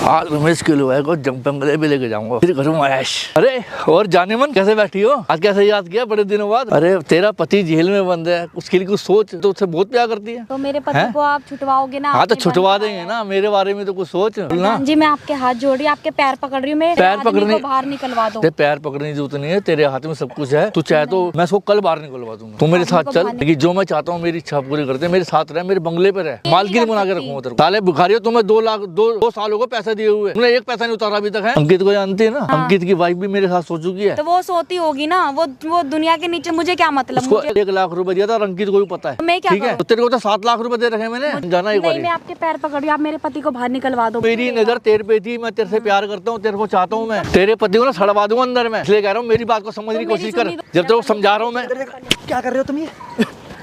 आज रमेश के लोहे को बंगले भी लेके जाऊंगा, फिर करूँ ऐश। अरे और जाने मन कैसे बैठी हो? आज कैसे याद किया बड़े दिनों बाद? अरे तेरा पति जेल में बंद है, उसके लिए कुछ सोच। तो उससे बहुत प्यार करती है। तो मेरे पति को आप छुटवाओगे ना? हाँ तो छुटवा देंगे ना, मेरे बारे में तो कुछ सोच ना। जी मैं आपके हाथ जोड़ रही, आपके पैर पकड़ रही हूँ, मेरे पैर पकड़ने बाहर निकलवा दो। पैर पकड़ने की जरूरत नहीं है, तेरे हाथ में सब कुछ है। तू चाहे तो मैं इसको कल बाहर निकलवा दूंगा। तू मेरे साथ चल, लेकिन जो मैं चाहता हूँ मेरी इच्छा पूरी करते, मेरे साथ रहे, मेरे बंगले पे रहे, मालकिन बना के रखूंगा तेरे को। साले भिखारी हो, तुम्हें 2 लाख 2 सालों को पैसे दिए हुए, तुमने एक पैसा नहीं उतारा अभी तक है। अंकित को जानती है ना? अंकित की वाइफ भी मेरे साथ सो चुकी है। तो वो सोती होगी ना, वो दुनिया के नीचे, मुझे क्या मतलब? उसको 1 लाख रुपए दिया था, अंकित को भी पता है। मैं क्या ठीक है, तो तेरे को तो 7 लाख रुपए दे रखे मैंने। जाना एक बार। मैं आपके पैर पकड़ रही हूँ, आप मेरे पति को बाहर निकलवा दो। मेरी नजर तेरे पे थी, मैं तेरे से प्यार करता हूँ, तेरे को चाहता हूँ, मैं तेरे पति को ना सड़वा दूंगा अंदर में। इसलिए कह रहा हूँ मेरी बात को समझने की कोशिश कर। जब तक समझा रहा हूँ मैं। क्या कर रहे हो तुम? ये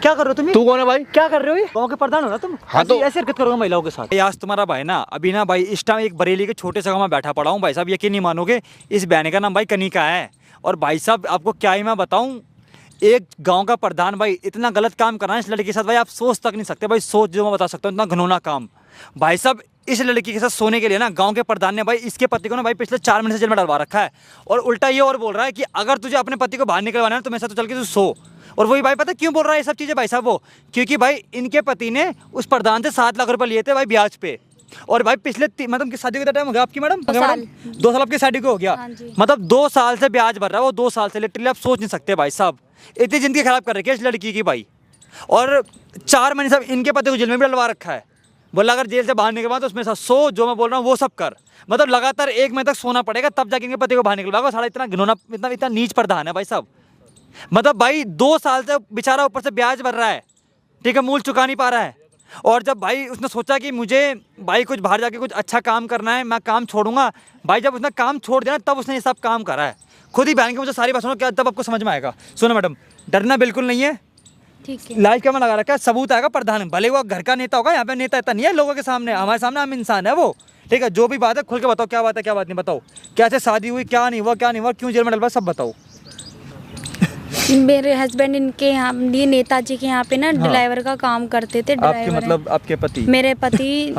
क्या कर रहे हो तुम? तू कौन है भाई? क्या कर रहे हो? ये गांव के प्रधान हो ना तुम? हाँ तो ऐसे हरकत करोगे महिलाओं के साथ? आज तुम्हारा भाई ना अभी ना भाई इस टाइम एक बरेली के छोटे से गाँव में बैठा पड़ा हूँ भाई साहब, यकीन नहीं मानोगे। इस बहन का नाम भाई कनिका है। और भाई साहब आपको क्या ही मैं बताऊँ, एक गांव का प्रधान भाई इतना गलत काम कर रहा है इस लड़की के साथ भाई, आप सोच तक नहीं सकते भाई। सोच जो मैं बता सकता हूँ, इतना घिनौना काम भाई साहब। इस लड़की के साथ सोने के लिए ना गांव के प्रधान ने भाई इसके पति को ना भाई पिछले 4 महीने से जेल में डलवा रखा है। और उल्टा ये और बोल रहा है कि अगर तुझे अपने पति को बाहर निकलवाना है तो मेरे साथ तो चल के तू सो। और वही भाई पता क्यों बोल रहा है ये सब चीज़ें भाई साहब? वो क्योंकि भाई इनके पति ने उस प्रधान से 7 लाख रुपए लिए थे भाई ब्याज पे। और भाई पिछले मतलब शादी का टाइम हो गया आपकी मैडम? 2 साल आपकी शादी को हो गया। मतलब 2 साल से ब्याज भर रहा है वो, 2 साल से लिटरली आप सोच नहीं सकते भाई साहब। इतनी जिंदगी खराब कर रखी है इस लड़की की भाई। और 4 महीने साहब इनके पति को जेल में भी डलवा रखा है। बोला अगर जेल से बाहर निकलवा तो उसमें साथ सो, जो मैं बोल रहा हूँ वो सब कर। मतलब लगातार 1 महीने तक सोना पड़ेगा तब जाके इनके पति को बाहर निकलवाएगा। सारा इतना घिनौना, इतना नीच प्रधान है भाई साहब। मतलब भाई 2 साल से बेचारा ऊपर से ब्याज भर रहा है, ठीक है, मूल चुका नहीं पा रहा है। और जब भाई उसने सोचा कि मुझे भाई कुछ बाहर जाके कुछ अच्छा काम करना है, मैं काम छोड़ूंगा, भाई जब उसने काम छोड़ दिया तब उसने ये सब काम करा है। खुद ही बहन की मुझे सारी बात सुनो, क्या तब आपको समझ में आएगा। सुनो मैडम, डरना बिल्कुल नहीं है, ठीक है। लाइव कैमरा लगा रखा है, सबूत आएगा। प्रधान भले वो घर का नेता होगा, यहाँ पे नेता इतना नहीं है लोगों के सामने, हमारे सामने हम इंसान है वो, ठीक है। जो भी बात है खुल के बताओ, क्या बात है क्या बात नहीं, बताओ कैसे शादी हुई, क्या नहीं हुआ, क्या नहीं हुआ, क्यों जेल में डलवा, सब बताओ। मेरे हस्बैंड इनके यहाँ, ये नेताजी के यहाँ पे ना ड्राइवर का काम करते थे। आपके मतलब आपके पति? मेरे पति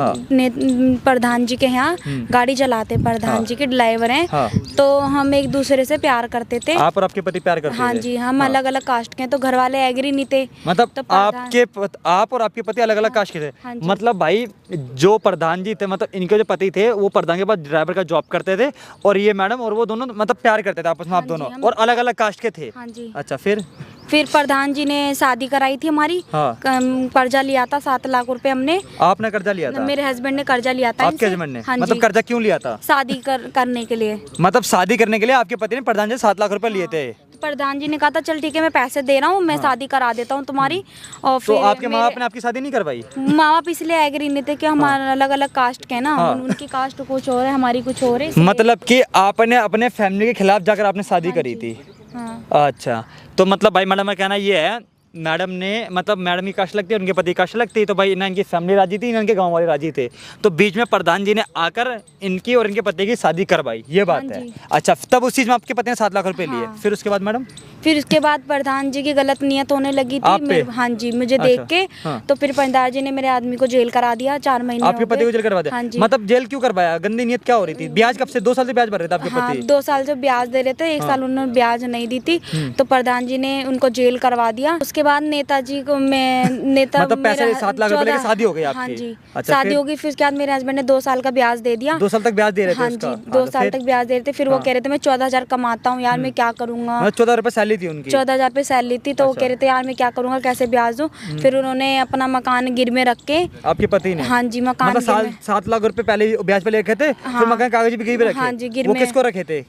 प्रधान जी के यहाँ गाड़ी चलाते, प्रधान जी के ड्राइवर हैं। तो हम एक दूसरे से प्यार करते थे। आप और आपके पति प्यार करते थे? हाँ जी, हम अलग अलग कास्ट के हैं तो घर वाले एग्री नहीं थे। मतलब तो आप और आपके पति अलग अलग कास्ट के थे? मतलब भाई जो प्रधान जी थे, मतलब इनके जो पति थे वो प्रधान के पास ड्राइवर का जॉब करते थे, और ये मैडम और वो दोनों मतलब प्यार करते थे आपस में, आप दोनों, और अलग अलग कास्ट के थे? हाँ जी। अच्छा, फिर प्रधान जी ने शादी कराई थी हमारी। हाँ। कर्जा लिया था 7 लाख रुपए हमने। आपने कर्जा लिया था? मेरे हस्बैंड ने कर्जा लिया था। आपके हस्बैंड ने? हाँ मतलब कर्जा क्यों लिया था? शादी करने के लिए। मतलब शादी करने के लिए आपके पति ने प्रधान जी 7 लाख रुपए लिए थे? प्रधान जी ने कहा था चल ठीक है मैं पैसे दे रहा हूँ, मैं शादी करा देता हूँ तुम्हारी। और फिर तो आपके माँ बाप ने आपकी शादी नहीं करवाई? माँ बाप इसलिए एग्री नहीं थे कि हमारे अलग अलग कास्ट के ना, उनकी कास्ट कुछ और है, हमारी कुछ और है। मतलब कि आपने अपने फैमिली के खिलाफ जाकर आपने शादी करी थी? अच्छा, तो मतलब भाई मैडम का कहना ये है, मैडम ने मतलब मैडम की कास्ट लगती है, उनके पति की कास्ट लगती है, तो भाई ना इनकी फैमिली राजी थी ना इनके गांव वाले राजी थे, तो बीच में प्रधान जी ने आकर इनकी और इनके पति की शादी करवाई, ये बात है। अच्छा, तब उस चीज़ में आपके पति ने 7 लाख रुपए लिए। फिर उसके बाद मैडम? फिर उसके बाद प्रधान जी की गलत नियत होने लगी थी। हाँ जी, मुझे देख के। तो फिर प्रधान जी ने मेरे आदमी को जेल करा दिया 4 महीने। आपके पति को जेल करवा दिया? हाँ जी। मतलब जेल क्यों करवाया? गंदी नियत क्या हो रही थी? ब्याज कब से? 2 साल से ब्याज भर रहे थे आपके पति? 2 साल से ब्याज दे रहे थे, 1 साल उन्होंने ब्याज नहीं दी थी, तो प्रधान जी ने उनको जेल करवा दिया। उसके बाद नेताजी को मतलब पैसे 7 लाख रुपए लेके शादी हो गई आपकी? हाँ जी, शादी हो गई। फिर उसके बाद मेरे हस्बैंड ने 2 साल का ब्याज दे दिया। 2 साल तक ब्याज दे रहे थे? हाँ जी, 2 साल तक ब्याज दे रहे थे। फिर वो कह रहे थे मैं 14,000 कमाता हूँ यार, मैं क्या करूँगा। 14 रुपए सैलरी थी उनकी? 14,000 रुपए सैलरी थी। तो वो कह रहे थे यार मैं क्या करूँगा, कैसे ब्याज दूँ। फिर उन्होंने अपना मकान गिर में रख के, आपके पति ने? हाँ जी, मकान 7 लाख रुपए पहले ब्याज पे लेके थे, फिर मकान कागज भी गिरवी रखे? हाँ जी, गिर वो में। किसको रखे थे?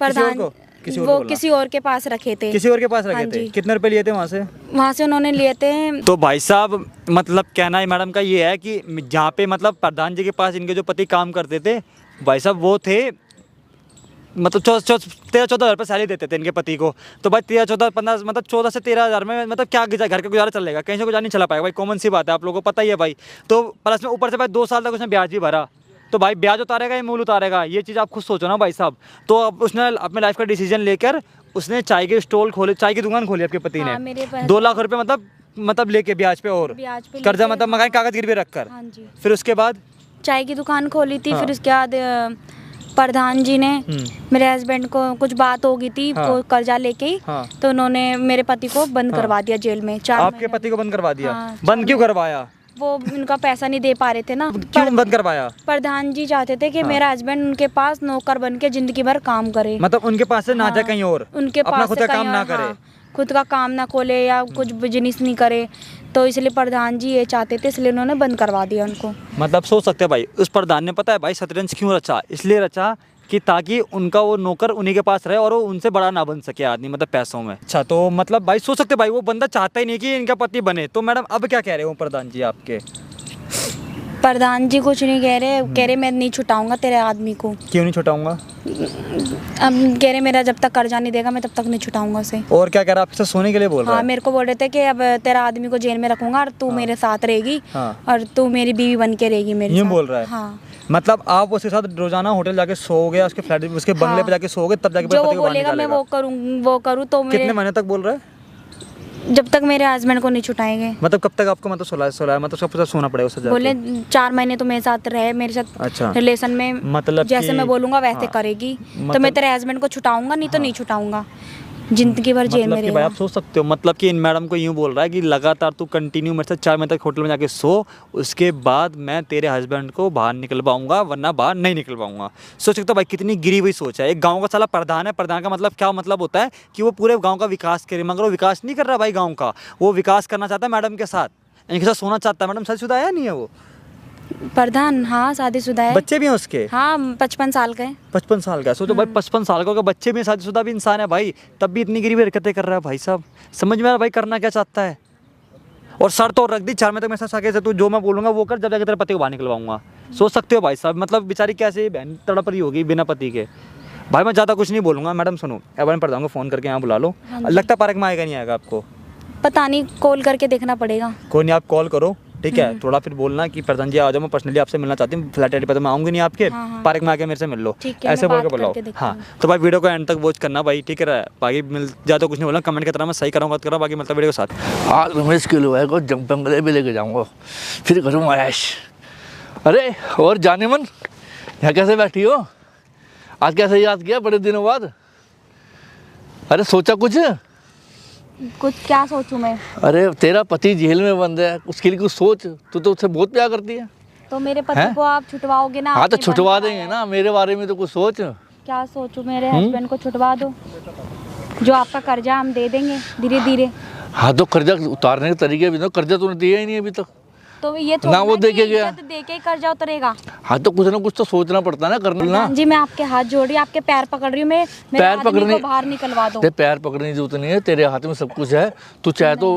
वो किसी और के पास रखे थे। किसी और के पास रखे थे? कितने रुपए लिए थे वहाँ से? वहाँ से उन्होंने लिए थे। तो भाई साहब मतलब कहना है मैडम का ये है कि जहाँ पे मतलब प्रधान जी के पास इनके जो पति काम करते थे भाई साहब, वो थे मतलब 13-14 हज़ार रुपये सैलरी देते थे इनके पति को। तो भाई 13-14-15 मतलब 14 से 13 हज़ार में मतलब क्या घर का गुजारा चलेगा? कहीं से गुजारा नहीं चला पाएगा भाई, कॉमन सी बात है, आप लोगों को पता ही है भाई। तो प्लस में ऊपर से भाई 2 साल तक उसने ब्याज भी भरा, तो भाई ब्याज उतारेगा या मूल उतारेगा, ये चीज़ आप खुद सोचो ना भाई साहब। तो अब उसने अपने लाइफ का डिसीजन लेकर उसने चाय के स्टॉल खोले, चाय की दुकान खोली आपके पति ने। 2 लाख रुपए मतलब लेके ब्याज पे, और कर्जा मतलब मकान कागज गिरवी रखकर। फिर उसके बाद चाय की दुकान खोली थी। फिर उसके बाद प्रधान जी ने मेरे हस्बैंड को कुछ बात हो गई थी वो कर्जा लेके ही, तो उन्होंने मेरे पति को बंद करवा दिया जेल में 4 आपके पति को बंद करवा दिया? हाँ, बंद क्यों करवाया? वो उनका पैसा नहीं दे पा रहे थे ना। क्यों बंद करवाया? प्रधान जी चाहते थे कि मेरा हस्बैंड उनके पास नौकर बन के जिंदगी भर काम करे, मतलब उनके पास से ना जाए कहीं और, उनके अपना पास खुद से का काम कहीं ना और, करे। हाँ, खुद का काम ना खोले या कुछ बिजनेस नहीं करे, तो इसलिए प्रधान जी ये चाहते थे, इसलिए उन्होंने बंद करवा दिया उनको। मतलब सोच सकते हैं भाई, उस प्रधान ने पता है भाई शतरंज क्यों रचा? इसलिए रचा कि ताकि उनका वो नौकर उन्हीं के पास रहे और वो उनसे बड़ा ना बन सके आदमी, मतलब पैसों में। अच्छा, तो मतलब भाई सोच सकते भाई वो बंदा चाहता ही नहीं कि इनका पति बने। तो मैडम अब क्या कह रहे हो प्रधान जी आपके? प्रधान जी कुछ नहीं कह रहे मैं नहीं छुटाऊंगा तेरे आदमी को। क्यों नहीं छुटाऊंगा? अब कह रहे मेरा जब तक कर्जा नहीं देगा मैं तब तक नहीं छुटाऊंगा उसे। और क्या कह रहा है? आपसे सोने के लिए बोल रहा हाँ, है? मेरे को बोल रहे थे कि अब तेरा आदमी को जेल में रखूंगा और तू मेरे साथ रहेगी और तू मेरी बीवी बन के रहेगी मेरे यूं साथ। बोल रहा है? हाँ। मतलब आप उसके साथ रोजाना होटल जाके सोओगे, उसके फ्लैट उसके बंगले पे जाके सोओगे, तब जाके जो पति वो को बाहर बोलेगा मैं निकालेगा? वो करूँ तो कितने मेरे महीने तक बोल रहा है? जब तक मेरे हस्बैंड को नहीं छुटाएंगे। मतलब कब तक आपको मतलब सोला मतलब सबके साथ सोना पड़ेगा उससे जाके? बोले 4 महीने तो मेरे साथ रहे, मेरे साथ अच्छा। रिलेशन में, मतलब जैसे कि- मैं बोलूंगा वैसे हाँ। करेगी। तो मतलब- मैं तेरे हस्बैंड को छुटाऊंगा, नहीं तो नहीं छुटाऊंगा, जिंदगी भर जेल में मतलब कि भाई रहेगा। आप सोच सकते हो, मतलब कि इन मैडम को यूँ बोल रहा है कि लगातार तू कंटिन्यू मेरे साथ 4 महीने तक होटल में जाके सो, उसके बाद मैं तेरे हस्बैंड को बाहर निकलवाऊंगा, वरना बाहर नहीं निकलवाऊंगा। सोच सकते हो भाई कितनी गिरी हुई सोच है। एक गांव का साला प्रधान है, प्रधान का मतलब क्या मतलब होता है कि वो पूरे गांव का विकास करे, मगर वो विकास नहीं कर रहा भाई गाँव का, वो विकास करना चाहता है मैडम के साथ, इनके साथ सोना चाहता है। मैडम शादीशुदा है नहीं है वो? प्रधान हाँ शादीशुदा है। बच्चे भी हैं उसके? हाँ 55 साल का है। 55 साल का? सोचो भाई 55 साल का होगा, बच्चे भी शादीशुदा भी इंसान है भाई, तब भी इतनी गरीबी हरकतें कर रहा है भाई साहब। समझ में आ रहा भाई करना क्या चाहता है? और शर्त और रख दी 4 महीने तक मेरे साथ साके से तू जो मैं बोलूँगा वो कर, जब जाके तेरे पति को बाहर निकलवाऊंगा। सोच सकते हो भाई साहब, मतलब बेचारी कैसे बहन तड़प रही होगी बिना पति के। भाई मैं ज़्यादा कुछ नहीं बोलूँगा। मैडम सुनो, अब मैं पढ़ाऊँगा, फ़ोन करके यहाँ बुला लो। लगता पार्क में आएगा नहीं आएगा आपको? पता नहीं, कॉल करके देखना पड़ेगा। कोई नहीं, आप कॉल करो ठीक है, थोड़ा फिर बोलना कि प्रधान जी आ जाओ, मैं पर्सनली आपसे मिलना चाहती हूँ, फ्लैट पे तो मैं आऊँगी नहीं आपके, पार्क में आके मेरे से मिल लो, ऐसे बोल के बुलाओ। हाँ तो भाई वीडियो को एंड तक वॉच करना भाई, ठीक है? बाकी मिल ज़्यादा कुछ नहीं बोलना, कमेंट की तरह मैं सही कराऊंगा बात करा, बाकी मतलब वीडियो के साथ। आज रमेश के लोहे को जंग बंगले भी लेके जाऊँगा, फिर करूँगा ऐश। अरे और जाने मन, यहाँ कैसे बैठी हो? आज कैसे याद किया बड़े दिनों बाद? अरे सोचा कुछ क्या सोचूं मैं? अरे तेरा पति जेल में बंद है, उसके लिए कुछ सोच। तू तो उससे बहुत प्यार करती है। तो मेरे पति को आप छुटवाओगे ना? हाँ तो आपने छुटवा बंद देंगे ना, मेरे बारे में तो कुछ सोच। क्या सोचूं? मेरे हस्बैंड को छुटवा दो, जो आपका कर्जा हम दे देंगे धीरे धीरे। हाँ तो कर्जा उतारने के तरीके भी तो, कर्जा तूने दिया ही नहीं अभी तक। तो ये ना वो दे के गया, दे के ही कर्जा उतरेगा। हाँ तो कुछ ना कुछ तो सोचना पड़ता है ना, करना ना। जी मैं आपके हाथ जोड़ रही हूँ, आपके पैर पकड़ रही हूँ, मैं मेरे पैर आदमी पकड़ने को बाहर निकलवा दो। तेरे पैर पकड़ने की जरूरत नहीं है, तेरे हाथ में सब कुछ है। तू चाहे तो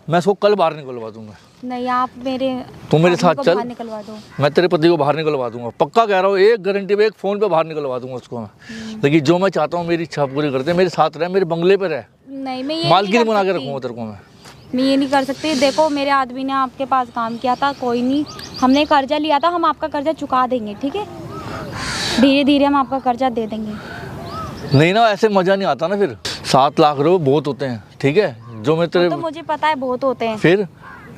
मैं उसको कल बाहर निकलवा दूंगा। नहीं, आप मेरे तू मेरे साथ को चल, बाहर निकलवा दो। मैं तेरे पति को बाहर निकलवा दूंगा, पक्का कह रहा हूँ, एक गारंटी पे, एक फोन पे बाहर निकलवा दूंगा उसको मैं। लेकिन जो मैं चाहता हूँ मेरी इच्छा पूरी करते, मेरे साथ रहे, मेरे बंगले पे रहे, नहीं मैं ये मालकिन बना के रखूंगा तेरे को मैं ये नहीं कर सकती। देखो मेरे आदमी ने आपके पास काम किया था, कोई नहीं, हमने कर्जा लिया था, हम आपका कर्जा चुका देंगे, ठीक है? धीरे धीरे हम आपका कर्जा दे देंगे। नहीं ना, ऐसे मजा नहीं आता ना फिर। 7 लाख रुपए बहुत होते हैं, ठीक है? जो मैं तेरे तो मुझे पता है बहुत होते हैं। फिर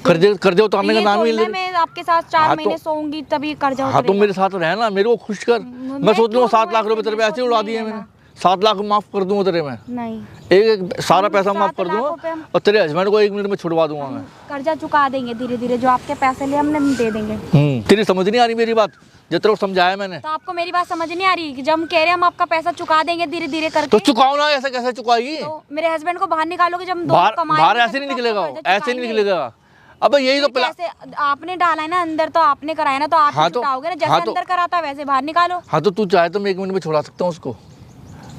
कर्जे उतारने का ये नाम ही थोड़ी ले। ना मैं आपके साथ 4 हाँ, महीने तो- सोऊंगी तभी कर्जा हाँ तो उतरेगा। मेरे साथ रहना, मेरे को खुश कर। मैं सोच लूँगा 7 लाख रुपए तेरे पे ऐसे ही उड़ा दिए मैंने, 7 लाख माफ कर दूंगा तेरे में, नहीं एक सारा पैसा माफ 7 कर लाख दूंगा रुपए हम- और तेरे हस्बैंड को 1 मिनट में छुड़वा दूंगा मैं। कर्जा चुका देंगे धीरे धीरे, जो आपके पैसे लिए हमने हम दे देंगे। तेरी समझ नहीं आ रही मेरी बात, जिस तरह समझाया मैंने। तो आपको मेरी बात समझ नहीं आ रही कि जब हम कह रहे हैं हम आपका पैसा चुका देंगे धीरे धीरे करके, तो चुकाओ ना, ऐसे कैसे चुकाएगी? तो मेरे हस्बैंड को बाहर निकालोगे, जब हम दोनों बाहर कमाएंगे बाहर तब ऐसे नहीं तो निकलेगा, आपका कर्जा ऐसे नहीं चुकाएंगे। निकलेगा। अब यही तो फिर कैसे? आपने डाला है ना अंदर, तो आपने कराया ना, तो आप हाँ ही तो- छुटाओगे ना, जैसे हाँ तो- अंदर कराता है वैसे बाहर निकालो। हाँ तो तू चाहे तो मैं 1 मिनट में छुड़ा सकता हूँ उसको,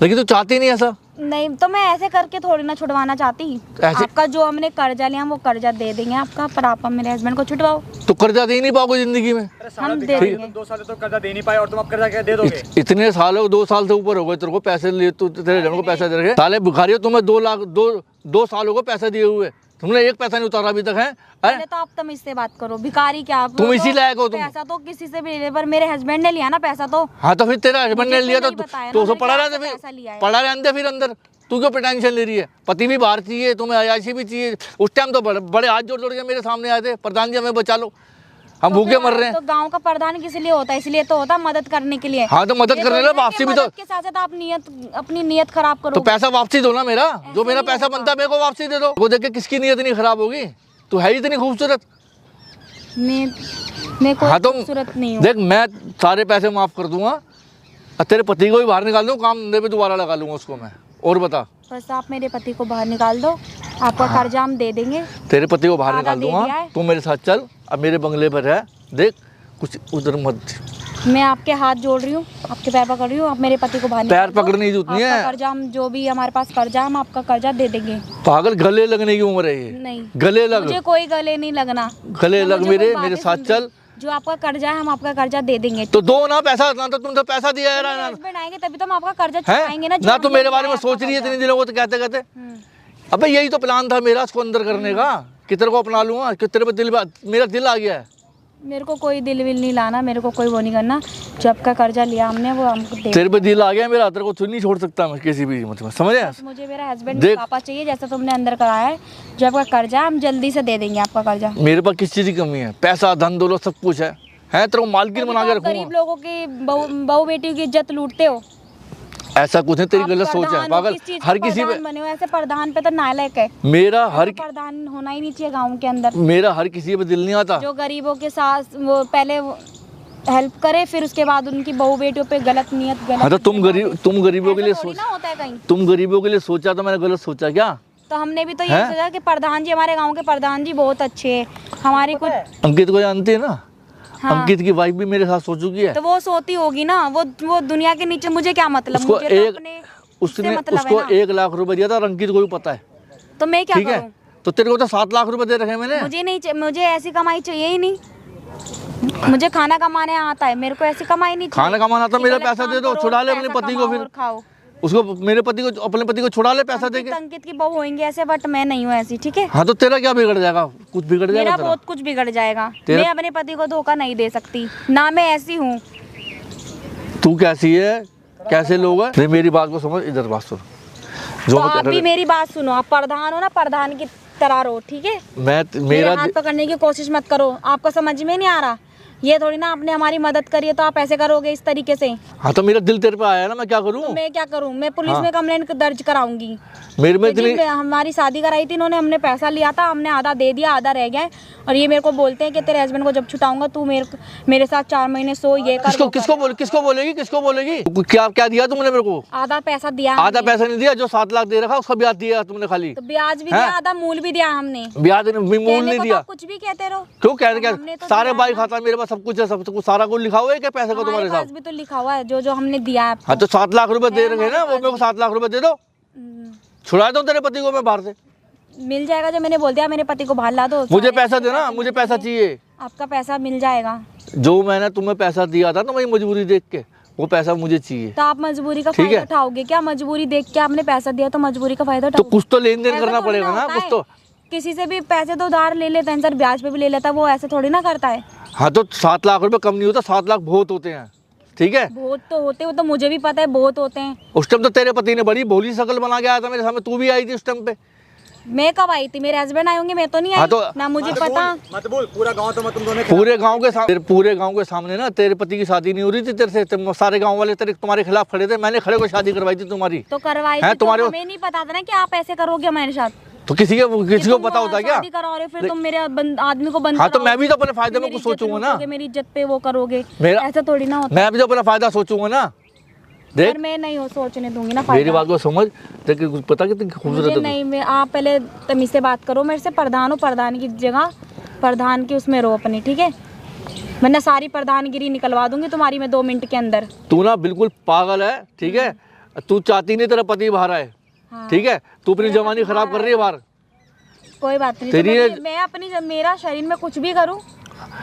लेकिन तू चाहती नहीं ऐसा। नहीं तो मैं ऐसे करके थोड़ी ना छुड़वाना चाहती। ऐसे- आपका जो हमने कर्जा लिया वो कर्जा दे देंगे आपका, पर आप मेरे हस्बैंड को छुटवाओ, तो कर्जा दे ही नहीं पाओगे जिंदगी में। हम दे देंगे। 2 साल तो कर्जा दे नहीं पाए और तुम अब कर्जा क्या दे दोगे? इतने साल हो, 2 साल से ऊपर हो गए तेरे को पैसे लिए, तू तेरे हस्बैंड को पैसे दे रहे साले भिखारी हो। तुम्हें 2 साल हो गए पैसे दिए हुए, तुमने एक पैसा नहीं उतारा अभी तक है? पहले तो आप तमीज से बात करो, भिखारी क्या आप? तुम इसी लायक हो तुम। पैसा तो किसी से भी ले, पर मेरे हस्बैंड ने लिया ना पैसा तो। हाँ तो फिर तेरा हस्बैंड ने मुझे लिया तो तो नहीं बताया ना, तो उसको मैंने पड़ा क्या रहते पैसा लिया फिर, है। पड़ा रहते फिर अंदर। तू क्यों टेंशन ले रही है? पति भी बाहर चाहिए, तुम्हें अयाशी भी चाहिए। उस टाइम तो बड़े हाथ जोड़ जोड़ के मेरे सामने आए थे, प्रधान जी हमें बचा लो, हम भूखे मर रहे हैं। तो गांव का प्रधान किस लिए होता है? इसलिए तो होता है मदद करने के लिए। हाँ तो मदद करने लगे, वापसी भी तो के साथ साथ आप अपनी नियत खराब करो। तो पैसा वापसी दो ना मेरा, जो मेरा पैसा बनता है मेरे को वापसी दे दो। वो देख के किसकी नीयत नहीं खराब होगी? तू है ही इतनी खूबसूरत। मैं कोई हाँ तो खूबसूरत नहीं हूँ। देख, मैं सारे पैसे माफ कर दूंगा और तेरे पति को भी बाहर निकाल दूँ, काम धंधे पे दोबारा लगा लूंगा उसको मैं। और बता, बस आप मेरे पति को बाहर निकाल दो, आपका कर्जा हम दे देंगे। तेरे पति को बाहर आधा निकाल दे दिया दूंगा, है। तू मेरे साथ चल, अब मेरे बंगले पर है, देख कुछ उधर मत। मैं आपके हाथ जोड़ रही हूँ, आपके पैर पकड़ रही हूँ, आप मेरे पति को बाहर पैर निकाल दो। पकड़ने की जरूरत नहीं आपका है। कर्जा हम जो भी हमारे पास कर्जा हम आपका कर्जा दे देंगे। पागल, गले लगने की उम्र है ये। नहीं, गले लग, मुझे कोई गले नहीं लगना। गले तो लग मुझे कोई मेरे बातें साथ सुन चल। जो आपका कर्जा है हम आपका कर्जा दे देंगे। तो दो ना पैसा, ना तो तुम तो पैसा दिया है मेरे ना हस्बैंड आएंगे तभी तो हम आपका कर्जा है चुकाएंगे ना। जो ना। तो हमने मेरे बारे में लिया है सोच रही है आपका इतनी दिनों को, तो कहते कहते कर्जा। अबे यही तो प्लान था मेरा, इसको अंदर करने का, कि तेरे को अपना लूंगा, कि तेरे पे मेरा दिल आ गया है। मेरे को कोई दिल विल नहीं लाना, मेरे को कोई वो नहीं करना। जो आपका कर्जा लिया हमने वो हमको दे। तेरे पे दिल आ गया मेरा, तेरे को नहीं छोड़ सकता मैं किसी भी, मतलब समझ आया? मुझे मेरा हस्बैंड देख। पापा चाहिए, जैसा तुमने अंदर कराया है। जो आपका कर्जा है हम जल्दी से दे देंगे आपका कर्जा। मेरे पास किस चीज़ की कमी है? पैसा, धन दौलत सब कुछ है तेरे को मालकिन बना के आप गरीब रखूंगा। लोगों की बहू बेटियों की इज्जत लूटते हो। ऐसा कुछ है, तेरी आप गलत सोच है प्रधान हो, पागल। किस चीज़ के हर किसी प्रधान पे बने हो? ऐसे प्रधान पे तो नालायक है। मेरा हर ऐसा प्रधान होना ही नहीं चाहिए गाँव के अंदर। मेरा हर किसी पे दिल नहीं आता। जो गरीबों के साथ वो पहले हेल्प करे, फिर उसके बाद उनकी बहू बेटियों पे गलत नियत गलत। हाँ तो तुम गरीबों के लिए ऐसा थोड़ी सोच, ना होता है कहीं। तुम गरीबों के लिए सोचा तो मैंने गलत सोचा क्या? तो हमने भी तो यही हैं? सोचा कि प्रधान जी, हमारे गांव के प्रधान जी बहुत अच्छे हैं। हमारी कुछ अंकित को जानती है ना? हाँ। अंकित की वाइफ भी मेरे साथ सो चुकी है। तो वो सोती होगी ना, वो दुनिया के नीचे, मुझे क्या मतलब? उसको मुझे तो एक अपने उसने से मतलब उसको है ना। 1 लाख रुपए दिया था और अंकित को भी पता है, तो मैं क्या ठीक है? करूं? तो तेरे को तो 7 लाख रुपए दे रखे हैं मैंने। मुझे नहीं मुझे ऐसी कमाई चाहिए ही नहीं। मुझे खाना कमाने आता है, मेरे को ऐसी कमाई नहीं चाहिए। खाना कमाना तो कि मेरा गलत पैसा काम दे दो, करो, छुड़ा ले अपने पैसा पति को, कमाओ फिर और खाओ। उसको मेरे पति को, अपने पति को छुड़ा ले पैसा दे के। अंकित की बहू होंगी ऐसे, बट मैं नहीं हूँ ऐसी, ठीक है? हाँ तो तेरा क्या बिगड़ जाएगा? कुछ बिगड़ जाएगा मेरा तेरा? बहुत कुछ बिगड़ जाएगा। तेरा- मैं अपने पति को धोखा नहीं दे सकती ना, मैं ऐसी हूँ। तू कैसी है, कैसे लोग हैं? नहीं, मेरी बात को समझ, इधर बात सुन। तो मैं आप कह भी रहा- मेरी बात सुनो, आप प्रधान हो ना, प्रधान की तरह रहो, ठीक है? मैं मेरे मेरा हाथ पकड़ने की कोशिश मत करो, आपको समझ में नहीं आ रहा। ये थोड़ी ना आपने हमारी मदद करी है तो आप ऐसे करोगे इस तरीके से। हाँ तो मेरा दिल तेरे पे आया ना, मैं क्या करूँ? तो मैं क्या करूं? मैं पुलिस हाँ। में कंप्लेंट दर्ज कराऊंगी। मेरे में जी, इतनी हमारी शादी कराई थी इन्होंने, हमने पैसा लिया था, हमने आधा दे दिया, आधा रह गया है। और ये मेरे को बोलते हैं कि तेरे हस्बैंड को जब छुटाऊंगा तू मेरे साथ 4 महीने सो, ये कर किसको वो कर। किसको बोलेगी? क्या क्या दिया तुमने मेरे को? आधा पैसा दिया आधा हमने। पैसा नहीं दिया, जो 7 लाख दे रखा उसका ब्याज दिया तुमने खाली। तो ब्याज भी हैं? दिया, आधा मूल भी दिया हमने। ब्याज मूल कहने नहीं को तो दिया। आप कुछ भी कहते रहो। क्यों कह हमने रहे? तो सारे दिया बाई है। खाता मेरे पास, सब कुछ है, सब कुछ सारा कुछ लिखा हुआ है क्या पैसे का हमारे तुम्हारे पास साथ? भी तो लिखा हुआ है जो हमने दिया है आपको। हाँ तो 7 लाख रुपए दे है रखे हैं ना, हमारे वो मेरे को 7 लाख रुपए दे दो, हम्म, छुड़ा दो तेरे पति को मैं बाहर से। मिल जाएगा जो मैंने बोल दिया, मेरे पति को बाहर ला दो। मुझे सारे पैसा देना, मुझे पैसा चाहिए। आपका पैसा मिल जाएगा। जो मैंने तुम्हें पैसा दिया था ना, मेरी मजबूरी देख के, वो पैसा मुझे चाहिए। तो आप मजबूरी का ठीक फायदा है। उठाओगे क्या? मजबूरी देख के आपने पैसा दिया तो मजबूरी का फायदा तो उठाओगे। कुछ तो लेन देन ऐसा करना थोड़ी पड़ेगा ना, होता कुछ है। तो। किसी से भी पैसे तो उधार ले लेता है इंसान, ब्याज पे भी ले लेता है, वो ऐसे थोड़ी ना करता है। हाँ तो 7 लाख रुपए कम नहीं होता, 7 लाख बहुत होते हैं, ठीक है? बहुत तो होते, वो तो मुझे भी पता है, बहुत होते हैं। उस टाइम तो तेरे पति ने बड़ी भोली शकल बना के आया था मेरे सामने, तू भी आई थी उस टाइम पे। मैं कब आई थी? मेरे हस्बैंड आए होंगे, मैं तो नहीं आई। हाँ तो- ना मुझे पता। मत बोल, पूरा गांव तो मैं तुम दोनों पूरे गांव के सामने ना तेरे पति की शादी नहीं हो रही थी तेरे से, सारे गांव वाले तुम्हारे खिलाफ खड़े थे, मैंने खड़े को शादी करवाई थी तुम्हारी। तो करवाई हैं थी, तो तुम्हारे- हमें नहीं पता था ना कि आप ऐसे करोगे हमारे साथ। तो किसी को पता होता है क्या? शादी कराओ रहे, फिर तुम मेरे आदमी को बंद हाँ तो कराओगे, मैं भी तो अपने फायदे में मेरी कुछ इज्जत सोचूंगा ना, लूटोगे, मेरी इज्जत पे वो करोगे, मेरा- ऐसा थोड़ी ना होता। मैं भी तो अपना फायदा सोचूंगा ना। देख पर मैं नहीं हो सोचने दूंगी ना मेरी फायदा। बात को समझ, देख कुछ पता कितनी खूबसूरत मुझे है नहीं, मैं आप पहले तमीज से बात करो मेरे से। प्रधान हो, प्रधान की जगह प्रधान की उसमें रहो अपनी, ठीक है? वरना सारी प्रधानगिरी निकलवा दूंगी तुम्हारी मैं 2 मिनट के अंदर। तू ना बिल्कुल पागल है, ठीक है? तू चाहती नहीं तेरा पति बाहर आए, हाँ। ठीक है? तू अपनी जवानी खराब कर रही है बाहर। कोई बात नहीं। तेरी तो मैं अपनी मेरा शरीर में कुछ भी करूं,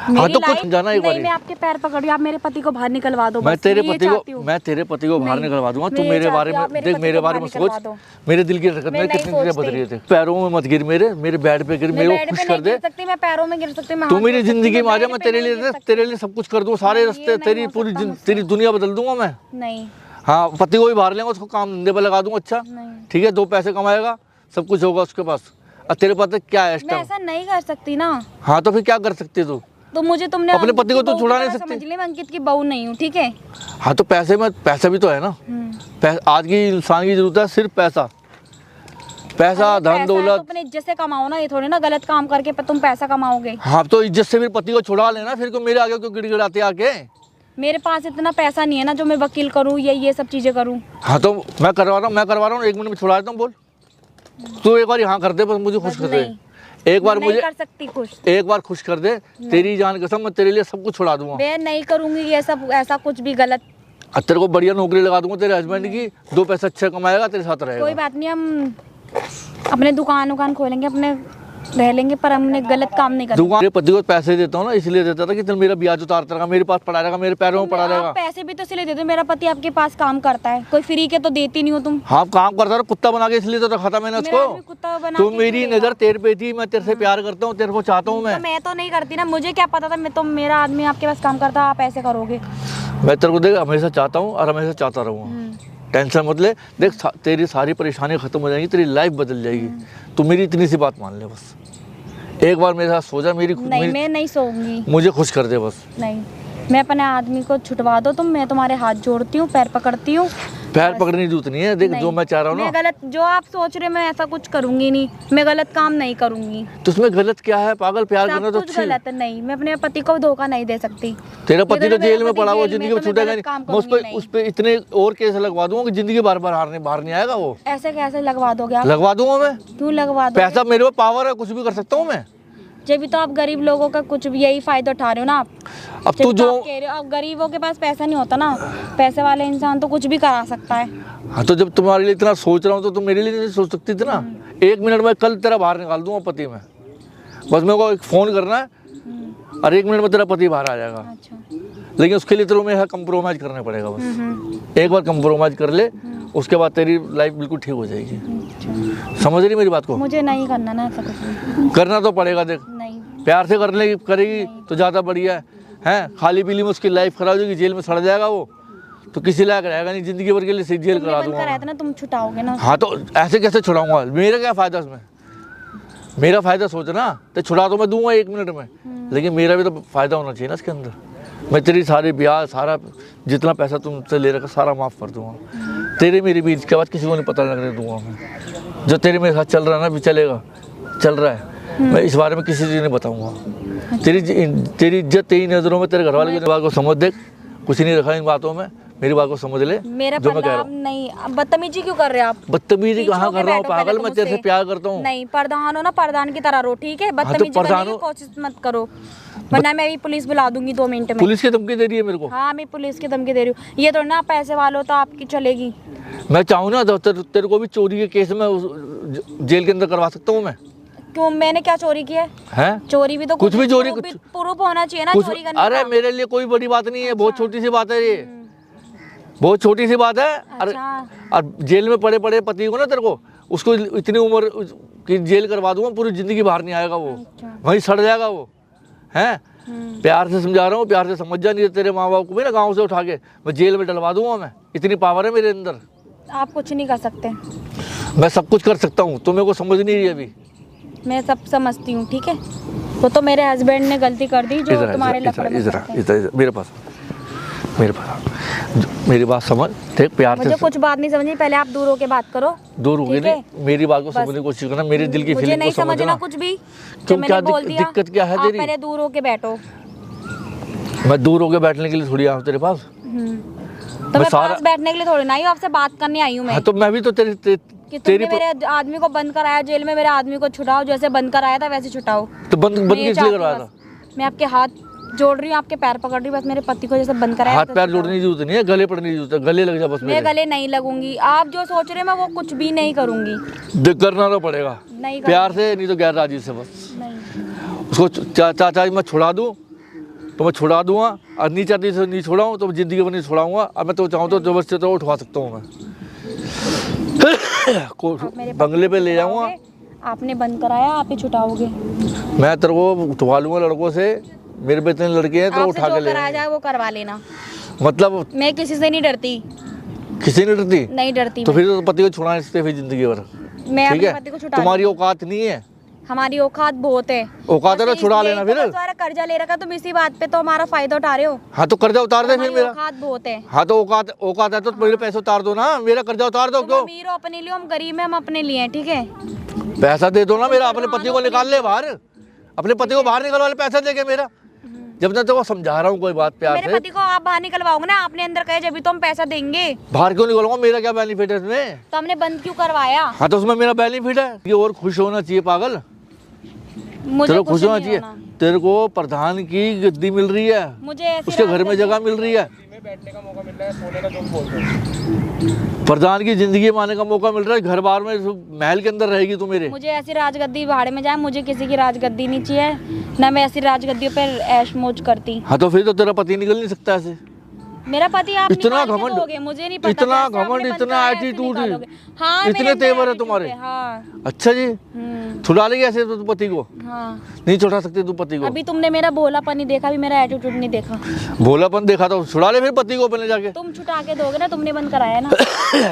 मेरी तो कुछ लाइफ जाना एक नहीं, बारी। मैं आपके पैर पकड़ रही हूं, आप मेरे पति को बाहर निकलवा दो। मैं बस, तेरे ये पति चाहती को हूं। मैं तेरे पति को बाहर नहीं, निकलवा दूंगा। तू मैं मेरे ये बारे चाहती हूं, में आप मेरे देख, पति मेरे को बारे बाहर में निकलवा सोच, दो। मेरे दिल की हरकत मैं में नहीं कितनी चीजें बदल सोचती। रही थी। पैरों में मत गिर मेरे बेड पे गिर, मैं मेरे बेड को पे खुश नहीं कर दे। गिर सकती, मैं पैरों में गिर सकती, मैं तू हाथ मेरी जोड़ सकती, जिंदगी मैं में आ जा, बेड मैं पे नहीं गिर सकती। तेरे लिए सब कुछ कर दूँ, सारे नहीं, रास्ते ये तेरी नहीं हो पूरी सकता मुझसे। तेरी दुनिया बदल दूंगा मैं। नहीं हाँ, पति को भी बाहर लेंगे, उसको काम धंधे पे लगा दूंगा, अच्छा नहीं, ठीक है? 2 पैसे कमाएगा, सब कुछ होगा उसके पास। और तेरे पास क्या है इस मैं टाइम? ऐसा नहीं कर सकती ना। हाँ तो फिर क्या कर सकती है तू? तो मुझे तुमने अपने अंकित पति को की तो बहू छुड़ा की नहीं तरह सकती। समझ ले, मैं अंकित की बहू नहीं हूँ, ठीक है। हाँ तो पैसे में, पैसा भी तो है ना। आज की इंसान की जरूरत है सिर्फ पैसा, पैसा अरे धन पैसा है तो दौलत। अपने इज्जत से कमाओ ना, ये थोड़ी ना गलत काम करके तुम पैसा कमाओगे। हाँ तो इज्जत से फिर पति को छुड़ा लेना, फिर क्यों मेरे आगे क्यों गिड़गिड़ाते आके। मेरे पास इतना पैसा नहीं है ना जो मैं वकील करूँ या ये सब चीजें करूँ। हाँ तो मैं करवा रहा हूँ 1 मिनट में छुड़ा देता हूँ। बोल तू एक बार यहाँ कर दे, बस मुझे खुश कर दे। एक बार मैं मुझे नहीं कर सकती खुश। एक बार खुश कर दे, तेरी जान कसम मैं तेरे लिए सब कुछ छुड़ा दूंगा। मैं नहीं करूंगी ये सब, ऐसा कुछ भी गलत। तेरे को बढ़िया नौकरी लगा दूंगा तेरे हस्बैंड की, 2 पैसा अच्छा कमाएगा, तेरे साथ रहेगा। कोई बात नहीं, हम अपने दुकान खोलेंगे, अपने रह लेंगे, पर हमने गलत काम नहीं करना। मेरे पति को पैसे देता हूँ ना, इसलिए देता था कि चल मेरा ब्याज उतारता रहेगा, मेरे पास पड़ा रहेगा, मेरे पैरों में पड़ा रहेगा। आप पैसे भी तो इसलिए देते हो, मेरा पति आपके पास काम करता है, कोई फ्री के तो देती नहीं हो तुम। हाँ काम करता रहा, कुत्ता बना के इसलिए तो रखा था मैंने मेरा आदमी उसको। कुत्ता बना तो के मेरी क्यों नजर तेरे पे थी, मैं तेरे से प्यार करता हूँ, तेरे को चाहता हूँ तो मैं तो नहीं करती ना, मुझे क्या पता था मैं तो मेरा आदमी आपके पास काम करता, आप ऐसे करोगे। मैं तेरे को देख हमेशा चाहता हूँ और हमेशा चाहता रहूँगा। टेंशन मत ले, देख तेरी सारी परेशानी खत्म हो जाएंगी, तेरी लाइफ बदल जाएगी। तू मेरी इतनी सी बात मान ले बस, एक बार मेरे साथ सो जा। नहीं मैं नहीं सोऊंगी, मुझे खुश कर दे बस। नहीं मैं अपने आदमी को छुटवा दो तुम, मैं तुम्हारे हाथ जोड़ती हूँ, पैर पकड़ती हूँ। पैर पकड़ने की जरूरत नहीं है, देख जो मैं चाह रहा हूँ मैं ना। गलत जो आप सोच रहे मैं ऐसा कुछ करूंगी नहीं, मैं गलत काम नहीं करूंगी। तो उसमें गलत क्या है पागल, प्यार करना सब तो कुछ अच्छी। गलत है, नहीं मैं अपने पति को धोखा नहीं दे सकती। तेरा पति तो मेरा जेल में पति पड़ा हुआ, जेल में जिंदगी में तो मैं छूटेगा गलत काम नहीं। करूंगी उस पे इतने और केस लगवा दूंगा कि जिंदगी बार बार बाहर नहीं आएगा वो। ऐसे कैसे लगवा दोगे आप? लगवा दूंगा मैं, क्यों लगवा दोगे? पैसा मेरे पास पावर है, कुछ भी कर सकता हूँ मैं। जब भी तो आप गरीब लोगों का कुछ भी यही फायदा उठा रहे हो ना आप। अब जब तू तो जो आप कह रहे हो, अब गरीबों के पास पैसा नहीं होता ना, पैसे वाले इंसान तो कुछ भी करा सकता है। हाँ तो जब तुम्हारे लिए इतना सोच रहा हूँ तो तुम मेरे लिए नहीं सोच सकती थी ना। 1 मिनट में कल तेरा बाहर निकाल दूंगा पति में, बस मेरे को एक फ़ोन करना है और 1 मिनट में तेरा पति बाहर आ जाएगा। अच्छा। लेकिन उसके लिए तेरे में कंप्रोमाइज़ करना पड़ेगा बस। एक बार कंप्रोमाइज़ कर ले, उसके बाद तेरी लाइफ बिल्कुल ठीक हो जाएगी। समझ रही मेरी बात को? मुझे नहीं करना ना ऐसा कुछ भी। करना तो पड़ेगा, देख नहीं प्यार से करने करेगी तो ज़्यादा बढ़िया है। हैं खाली पीली में उसकी लाइफ खराब हो जाएगी, जेल में सड़ जाएगा वो, तो किसी लायक रहेगा नहीं, जिंदगी भर के लिए जेल तुमने करा बंद दूंगा कराया मैं। था ना, तुम छुटाओगे ना। हाँ तो ऐसे कैसे छुड़ाऊंगा, मेरा क्या फ़ायदा उसमें? मेरा फ़ायदा सोचना, तो छुड़ा तो मैं दूंगा 1 मिनट में, लेकिन मेरा भी तो फ़ायदा होना चाहिए ना इसके अंदर। मैं तेरी सारी ब्याज, सारा जितना पैसा तुमसे ले रखा सारा माफ़ कर दूंगा। तेरे मेरे बीच के बाद किसी को नहीं पता लगने दूंगा मैं। जो तेरे मेरे साथ चल रहा है ना, भी चलेगा, चल रहा है, मैं इस बारे में किसी से नहीं बताऊंगा। तेरी इज्जत तेरी नज़रों में, तेरे घर वाले की बात को समझ, देख कुछ नहीं रखा इन बातों में, मेरी बात को समझ ले। मेरा जो मैं कह रहा प्रणाम हूँ, नहीं, अब बदतमीजी क्यों कर रहे हो आप? बदतमीजी पीछे कहाँ होके कर रहा हूँ बैठो पागल, पहले मैं तुम तेरे से मुझसे। प्यार करता हूँ। नहीं, प्रधान हो ना, प्रधान की तरह रहो, ठीक है? बदतमीजी करने प्रधान की हो। कोशिश मत करो, वरना मैं भी पुलिस बुला दूंगी 2 मिनट में। पुलिस की धमकी दे रही है मेरे को? हाँ मैं पुलिस की धमकी दे रही हूँ, ये तो ना पैसे वालों तो आपकी चलेगी। मैं चाहूँ ना तो तेरे को भी चोरी के केस में जेल के अंदर करवा सकता हूँ मैं। क्यों, मैंने क्या चोरी किया है? हैं चोरी भी तो कुछ भी चोरी, प्रूफ होना चाहिए ना कुछ, चोरी करने अरे का। मेरे लिए कोई बड़ी बात नहीं है, बहुत छोटी सी बात है ये, बहुत छोटी सी बात है। अरे अच्छा। और जेल में पड़े पड़े पति को ना, तेरे को उसको इतनी उम्र की जेल करवा दूंगा, पूरी जिंदगी बाहर नहीं आएगा वो, अच्छा। वहीं सड़ जाएगा वो। हैं प्यार से समझा रहा हूँ, प्यार से समझ जा, नहीं तेरे माँ बाप को भी ना गाँव से उठा के मैं जेल में डलवा दूंगा। मैं इतनी पावर है मेरे अंदर, आप कुछ नहीं कर सकते। मैं सब कुछ कर सकता हूँ, तो मेरे को समझ नहीं रही अभी। मैं सब समझती हूँ, ठीक है? वो तो मेरे हस्बैंड ने गलती कर दी जो तुम्हारे लफड़े में इधर फंसे। इधर मेरे पास मेरी बात समझ, देख प्यार मुझे से। कुछ बात नहीं समझी, पहले आप दूर होके बात करो। दूर हो गई ठीक है? नहीं, मेरी बात को समझने की कोशिश करना, मेरे दिल की मुझे फीलिंग नहीं को समझना। समझना कुछ भी, क्यों, जो क्या मैंने बोल दिया। दिक्कत क्या है आप तेरी? पहले दूर होके बैठो। मैं दूर होकर बैठने के लिए थोड़ी आया हूँ तेरे पास। तो मैं सारा- पास बैठने के लिए थोड़ी ना आई हूँ, आपसे बात करने आई हूँ मैं। हाँ तो मैं भी तो कि तेरी तुमने मेरे आदमी को बंद कराया जेल में, मेरे आदमी को छुटाओ, जैसे बंद कराया था वैसे छुटाओ। तो बंद मैं किस ये लिए चाहती करवाया हूँ था? बस। मैं आपके हाथ जोड़ रही हूँ, आपके पैर पकड़ रही हूँ, बस मेरे पति को जैसे बंद कराया हाथ तो पैर छुटाओ। जोड़ने की जरूरत नहीं है, गले पड़ने की जरूरत है, गले लग जा बस मैं मेरे। गले नहीं लगूंगी, आप जो सोच रहे हैं मैं वो कुछ भी नहीं करूंगी। देख करना तो पड़ेगा नहीं प्यार से, नहीं तो गैर राजी से बस। नहीं, उसको चाचा मैं छुड़ा दूँ तो मैं छुड़ा दूंगा, और नहीं चाहती से नहीं छुड़ाऊँ तो मैं जिंदगी भर नहीं छुड़ाऊंगा। अब मैं तो चाहूँ तो जबरदस्ती तो उठवा सकता हूँ मैं। आप मेरे बंगले पे ले जाऊँगा, आपने बंद कराया, आप ही छुटाओगे। मैं तेरे को उठवा लूँगा लड़कों से, मेरे पे इतने लड़के हैं तो आपसे उठा के जो ले कराया जाए वो करवा लेना। मतलब मैं किसी से नहीं डरती, किसी नहीं डरती? नहीं डरती तो मैं। फिर तो पति को छुड़ा सकते फिर जिंदगी भर, मैं ठीक अपने है? पति को छुटा तुम्हारी औकात नहीं है, हमारी औकात बहुत है। औकात है तो बस छुड़ा इसलिए लेना तो फिर। बस तुम्हारा कर्जा ले रखा, तुम इसी बात पे तो हमारा फायदा उठा रहे हो। हाँ तो कर्जा उतार दे फिर हमारी मेरा। औकात बहुत है। हाँ तो औकात है तो मेरे पैसे उतार दो ना, मेरा कर्जा उतार दो। तुम क्यों? अमीर हो अपने लिए, हम गरीब हैं, हम अपने लिए हैं, ठीक है। पैसा दे दो ना मेरा, अपने पति को निकाल ले बाहर, अपने पति को बाहर निकलवा ले, पैसा दे के मेरा। जब मैं तेको समझा रहा हूँ कोई बात प्यार मेरे से। पति को आप बाहर निकलवाओगे ना, आपने अंदर कहे जब भी तो हम पैसा देंगे। बाहर क्यों निकलूंगा, मेरा क्या बेनिफिट है इसमें? तो हमने बंद क्यों करवाया? हाँ तो उसमें मेरा बेनिफिट है कि और खुश होना चाहिए पागल। मुझे तेरे कुछ खुश होना नहीं चाहिए। होना। तेरे को प्रधान की गद्दी मिल रही है, मुझे ऐसी उसके घर में राजगद्दी- जगह मिल रही है, बैठने का मौका मिल रहा है, सोने का जो भी बोलते हैं। प्रधान की जिंदगी माने का मौका मिल रहा है, घर बार में महल के अंदर रहेगी तू मेरे। मुझे ऐसी राजगद्दी भाड़े में जाए, मुझे किसी की राजगद्दी नहीं चाहिए, ना मैं ऐसी राजगद्दियों पर ऐश मौज करती। हाँ तो फिर तो तेरा पति निकल नहीं सकता ऐसे। मेरा पति आप इतना निकाल के घमंड, दोगे, मुझे नहीं पता इतना कैसे आपने घमंड, बंद इतना कराया, ऐसे एटीट्यूड, निकालोगे। हाँ, इतने मेरे अंदर तेवर है attitude तुम्हारे। हाँ। अच्छा जी, छुड़ा लेगी ऐसे तो पति को? हाँ। नहीं छुड़ा सकती तू पति को। अभी तुमने मेरा भोलापन नहीं देखा, अभी मेरा एटीट्यूड नहीं देखा। भोलापन देखा तो छुड़ा ले फिर पति को अपने जाके। तुम छुटा के दोगे ना, तुमने बंद कराया ना।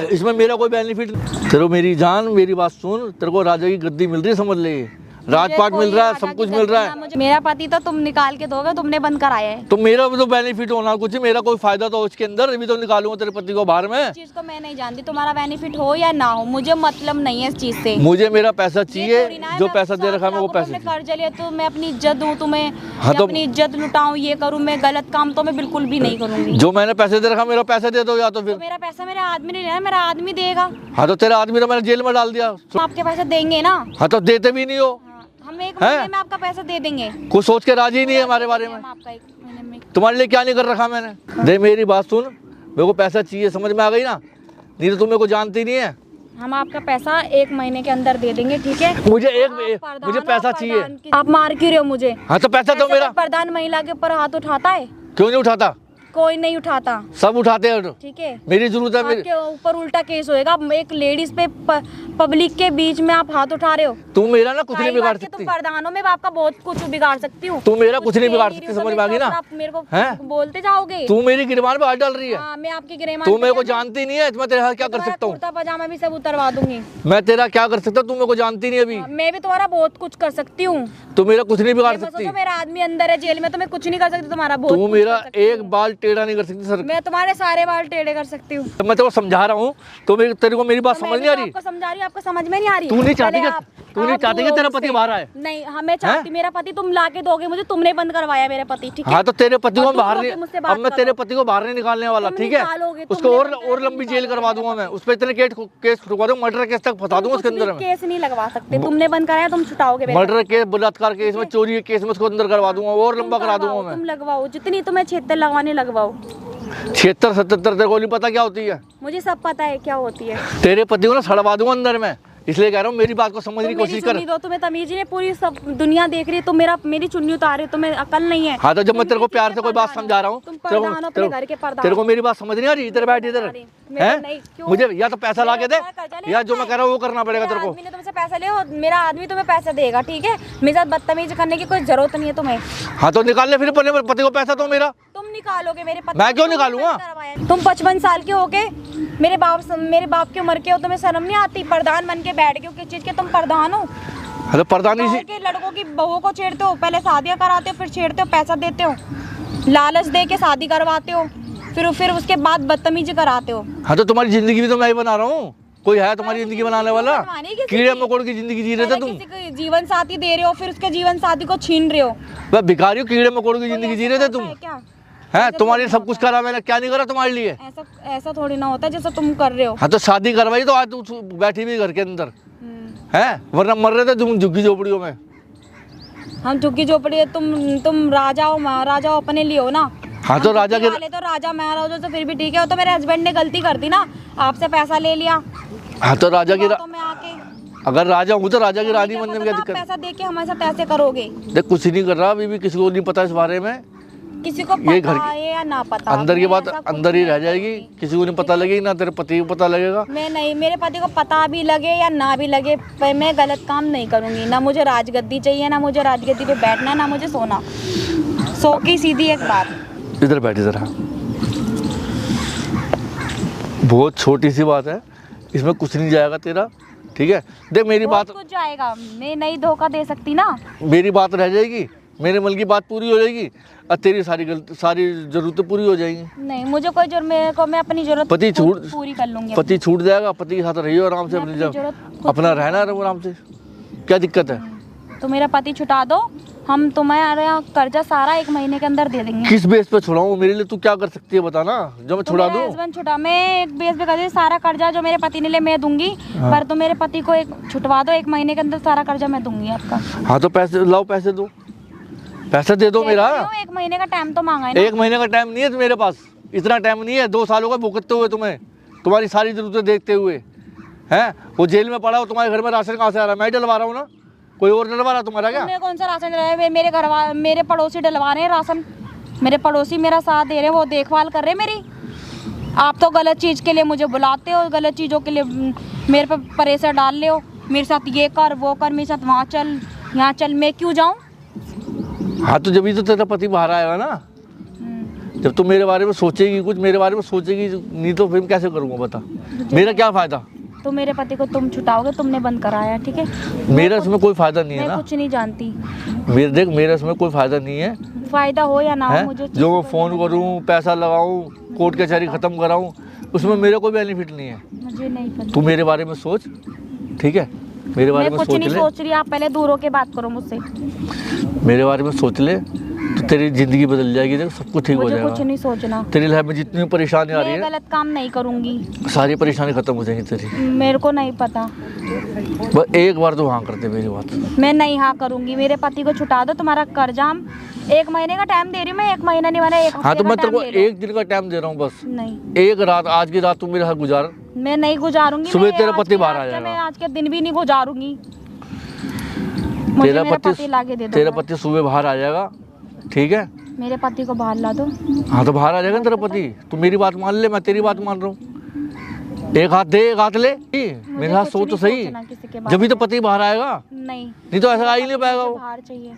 इसमें मेरा कोई बेनिफिट। तेरे को मेरी जान, मेरी बात सुन, तेरे को राजा की गद्दी मिल रही है, समझ ले, राजपाट मिल रहा है, सब कुछ मिल रहा है। मेरा पति तो तुम निकाल के दोगे, तुमने बंद कराया है। तो मेरा भी तो बेनिफिट होना कुछ, मेरा कोई फायदा तो उसके अंदर भी तो निकालूंगा तेरे पति को बाहर में। इस चीज को मैं नहीं जानती, तुम्हारा बेनिफिट हो या ना हो, मुझे मतलब नहीं है इस चीज से। मुझे मेरा पैसा ये चाहिए, थोड़ी ना है, जो मैं पैसा दे 7 रखा है मैं वो लाख रुपए पैसे। अपने कर्जा लिया तो मैं अपनी इज्जत दूं तुम्हें, हाँ या तो- अपनी इज्जत लुटाऊं, ये करूं, मैं गलत काम तो मैं बिल्कुल भी नहीं करूंगी। जो मैंने पैसे दे रखा मेरा पैसा दे दो, या तो तो फिर। मेरा पैसा मेरा आदमी नहीं लेना, मेरा आदमी देगा। हाँ तो तेरा आदमी तो मैंने जेल में डाल दिया। हम आपके पैसे देंगे ना। हाँ तो देते भी नहीं हो, हाँ, हम एक हैं? महीने में आपका पैसा दे देंगे। कुछ सोच के राजी नहीं है हमारे बारे में। हम आपका एक महीने में। तुम्हारे लिए क्या नहीं कर रखा मैंने। देख मेरी बात सुन, मेरे को पैसा चाहिए, समझ में आ गई ना? नहीं तो तुम मेरे को जानती नहीं है। हम आपका पैसा 1 महीने के अंदर दे देंगे, ठीक है। मुझे पैसा चाहिए। आप मार क्यों रहे हो मुझे? हाँ तो पैसा दो ऐसे मेरा। कोई प्रधान महिला के ऊपर हाथ उठाता है? क्यों नहीं उठाता? कोई नहीं उठाता, सब उठाते हैं। ठीक है। मेरी जरूरत है मेरी। आपके ऊपर उल्टा केस होएगा। एक लेडीज पे पब्लिक के बीच में आप हाथ उठा रहे हो। तू मेरा ना कुछ नहीं सारी बिगाड़ बात कि सकती। तुम प्रधानों में आपका बहुत कुछ बिगाड़ सकती हूँ। तू मेरा कुछ नहीं बिगाड़ कह सकती, रही हूँ, समझ तो में आ गई ना? आप मेरे को हैं? बोलते जाओगे। तू मेरी गिरबान पे हाथ डाल रही है। हाँ, मैं आपकी गिरेमान तू पे मेरे को क्या- जानती नहीं है, मैं तेरे हाथ क्या कर तुम्हारा सकता हूँ? कुर्ता पजामा भी सब उतरवा दूंगी। मैं तेरा क्या कर सकता हूँ, तू मेरे को जानती नहीं अभी। मैं भी तुम्हारा बहुत कुछ कर सकती हूँ। तू मेरा कुछ नहीं बिगाड़ ये मत सकती। सोचो मेरा आदमी अंदर है जेल में तो मैं कुछ नहीं कर सकती, तुम्हारा बहुत तू कुछ मेरा कर सकती हूँ। एक बाल टेढ़ा नहीं कर सकती सर। मैं तुम्हारे सारे बाल टेढ़े कर सकती हूँ। मैं तेरे को समझा रहा हूँ तो तेरे को मेरी बात तो मैं समझ भी नहीं आ तो रही। आपको समझा रही हूँ, आपको समझ में नहीं आ रही। तू नहीं चाहती पहले कि- आप- तू नहीं आप चाहती दूर कि तेरा हो पति उससे। बाहर आए? नहीं, हमें चाहती, मेरा पति तुम ला के दोगे मुझे, तुमने बंद करवाया मेरे पति, ठीक है। हाँ तो तेरे पति को और बाहर दूसरों नहीं, की मुझसे बात अब मैं करो। तेरे पति को बाहर नहीं निकालने वाला, तुम ठीक है? निकालोगे, उसको तुमने और बताया लंबी जेल निकालोगे करवा दूंगा मैं, उस पर इतने केस ठुकवा दूंगा, मर्डर केस तक फंसा दूंगा उसके कुछ अंदर भी में। केस नहीं लगवा सकते, तुमने बंद कराया, तुम छुटाओगे मेरे मर्डर केस, बलात्कार केस में, चोरी के केस में उसको अंदर करवा दूंगा, और तुम लंबा करा दूंगा करवाओ, तुम मैं। लगवाओ, जितनी तुम्हें 76 लगवाने लगवाओ। 76-77 तेरे को नहीं पता क्या होती है? मुझे सब पता है क्या होती है। तेरे पति को ना सड़वा दूंगा अंदर में, इसलिए कह रहा हूँ मेरी बात को समझने की तुम मेरी कोशिश कर। चुन्नी दो, तुम्हें तमीज नहीं है, पूरी सब दुनिया देख रही है, तुम मेरी चुन्नी उतारे, तुम्हें अकल नहीं है। हाँ तो जब मैं तेरे को तुम प्यार से कोई बात प्रधान हो, समझा रहा हूँ, तुम प्रधान हो अपने घर के प्रधान। तेरे को मेरी बात समझ नहीं आ रही? इधर बैठ इधर मेरे नहीं, है। क्यों? मुझे या तो पैसा ला के दे, मेरा कर्जा नहीं या जो आता मैं कह रहा हूँ वो करना पड़ेगा मेरा तेरे को। आदमी ने तुमसे पैसा लिया, मेरा आदमी तुम्हें पैसा देगा, ठीक है। मेरे साथ बदतमीजी करने की कोई जरूरत नहीं है तुम्हें। हाँ तो निकाल ले फिर अपने पति को पैसा तो मेरा। तुम निकालोगे मेरे पति मैं को, क्यों तुमने निकालूंगा? बंद करवाया। तुम 55 साल के हो के मेरे बाप की उम्र के हो, तुम्हें शर्म नहीं आती? प्रधान बन के बैठ गए हो, किस चीज के तुम प्रधान हो? हेलो प्रधान गाँव जी, के लड़कों की बहुओं को छेड़ते हो, पहले शादियां कराते हो, फिर छेड़ते हो, पैसा देते हो, लालच दे के शादी करवाते हो, फिर उसके बाद बदतमीजी कराते हो। हाँ तो तुम्हारी जिंदगी भी तो मैं ही बना रहा हूँ, कोई है तुम्हारी जिंदगी बनाने वाला? बनवानी किसी कीड़े की? मकोड़ की जिंदगी जी रहे थे पहले तुम। किसी को जीवन साथी दे रहे हो, फिर उसके जीवन साथी को छीन रहे हो। वह भिखारी हो, कीड़े मकोड़ की जिंदगी जी रहे थे तुम। है क्या? है तुम्हारे लिए सब कुछ करा मैंने, क्या नहीं करा तुम्हारे लिए? ऐसा थोड़ी ना होता जैसा तुम कर रहे हो। हाँ तो शादी करवाई तो आज तू बैठी हुई घर के अंदर है, वरना मर रहे थे तुम झुग्गी झोपड़ियों में। हम झुग्गी झोपड़ी, तुम राजा हो महाराजा हो अपने लिए हो ना। हाँ तो हम राजा झुग्गी के, वाले तो राजा महाराजा तो फिर भी ठीक है, वो तो मेरे हस्बैंड ने गलती कर दी ना, आपसे पैसा ले लिया। हाँ तो राजा की, बातों में आके अगर राजा हूँ तो राजा की रानी क्या बनने में पता क्या था आप दिक्कत? पैसा दे के हमारे साथ ऐसे करोगे। देख कुछ नहीं कर रहा, अभी भी किसी को नहीं पता इस बारे में। किसी को ये पता घर है या ना पता, अंदर की मैं बात ऐसा कुछ अंदर ही नहीं रह जाएगी, करती। किसी को नहीं पता लगेगी, ना तेरे पति को पता लगेगा। मैं नहीं, मेरे पति को पता भी लगे या ना भी लगे, पर मैं गलत काम नहीं करूंगी। ना मुझे राजगद्दी चाहिए, ना मुझे राजगद्दी पे बैठना, ना मुझे सोना। सो की सीधी एक बात। इधर बैठ इधर। हाँ बहुत छोटी सी बात है, इसमें कुछ नहीं जाएगा तेरा, ठीक है, देख मेरी बहुत बात, कुछ जाएगा, मैं नहीं धोखा दे सकती ना। मेरी बात रह जाएगी, मेरे मन की बात पूरी हो जाएगी और तेरी सारी जरूरतें पूरी हो जाएंगी। नहीं मुझे कोई जरूरत, मेरे को मैं अपनी जरूरत पति छूट पूरी कर लूंगी। पति छूट जाएगा, पति के साथ रहियो आराम से, मैं अपनी अपनी जब जरूरत खुद अपना रहना रहो आराम से, क्या दिक्कत है? तो मेरा पति छुटा दो, हम तुम्हारा कर्जा सारा 1 महीने के अंदर दे देंगे। किस बेस पे छुड़ाऊं? मेरे लिए तू क्या कर सकती है बताना, जो मैं तो छुड़ा मेरा दूं? हस्बैंड छुटा, मैं एक बेस पे कर दूं, सारा कर्जा जो मेरे पति ने ले मैं दूंगी। हाँ। पर तुम मेरे पति को एक छुटवा दो, 1 महीने के अंदर सारा कर्जा मैं दूंगी आपका। हाँ तो पैसे लाओ, पैसे दो, पैसे दे दो मेरा। 1 महीने का टाइम तो मांगा है ना। 1 महीने का टाइम नहीं है मेरे पास, इतना टाइम नहीं है। 2 सालों का भुगतते हुए तुम्हें, तुम्हारी सारी जरूरतें देखते हुए हैं। वो जेल में पड़ा हो, तुम्हारे घर में राशन कहाँ से आ रहा है? मैं डलवा रहा हूँ ना, कोई और डलवा रहा है तुम्हारा क्या? तुमने कौन सा राशन डलवाया है? मेरे पड़ोसी डलवा रहे हैं राशन, मेरे पड़ोसी मेरा साथ दे रहे हैं, वो देखभाल कर रहे हैं मेरी। आप तो गलत चीज़ के लिए मुझे बुलाते हो, गलत चीज़ों के लिए मेरे पे प्रेशर डाल ले हो, मेरे साथ ये कर वो कर, मेरे साथ वहाँ चल यहाँ चल, मैं क्यों जाऊँ? हाँ तो जब ही तो तेरा पति बाहर आएगा ना, जब तुम मेरे बारे में सोचेगी, कुछ मेरे बारे में सोचेगी, नहीं तो फिर कैसे करूँगा बता, मेरा क्या फ़ायदा? तो मेरे पति को तुम छुटाओगे, तुमने बंद कराया, ठीक है? मेरा इसमें कोई फ़ायदा नहीं है मैं ना, कुछ नहीं जानती, देख मेरा इसमें कोई फ़ायदा नहीं है, फायदा हो या ना हो है? मुझे जो मैं फ़ोन करूँ, पैसा लगाऊँ, कोर्ट कचहरी ख़त्म कराऊँ, उसमें मेरा कोई बेनिफिट नहीं है। मुझे नहीं पता। तू मेरे बारे में सोच, ठीक है, मेरे बारे मैं में कुछ सोच नहीं ले, सोच रही, आप पहले दूर होके बात करो मुझसे। मेरे बारे में सोच ले तो तेरी ज़िंदगी बदल जाएगी, देख सब कुछ ठीक हो मुझे कुछ जाएगा। नहीं सोचना, तेरी लाइफ में जितनी परेशानी आ रही मैं है, गलत काम नहीं करूंगी, सारी परेशानी ख़त्म हो जाएंगी तेरी। मेरे को नहीं पता, बस एक बार तो हाँ करते मेरी बात। मैं नहीं हाँ करूंगी। मेरे पति को छुटा दो, तुम्हारा कर्जा हम 1 महीने का टाइम दे रही हूँ मैं, 1 महीना नहीं, मैंने 1 हाँ तो हफ्ते मैं का तेरे को टाइम दे रही हूँ। 1 दिन का टाइम दे रहा हूँ बस, नहीं, एक रात, आज की रात तू मेरे साथ गुजार। मैं नहीं गुजारूंगी, सुबह मैं तेरा आज पति की बाहर रात आ क्या, जाएगा। मैं आज के दिन भी नहीं गुजारूंगी, मुझे मेरा पति लाके दे दो। तेरा पति सुबह बाहर आ जाएगा, ठीक है? मेरे पति को बाहर ला दो। हाँ तो बाहर आ जाएगा ना तेरा पति, तू मेरी बात मान ले, मैं तेरी बात मान रहा हूँ। एक हाथ दे, एक हाथ ले, मेरे हाथ कुछ सोच तो नहीं सही, सोचना किसी के बारे जब भी तो पति बाहर आएगा, नहीं, नहीं तो ऐसा आ ही नहीं पाएगा वो। बाहर चाहिए,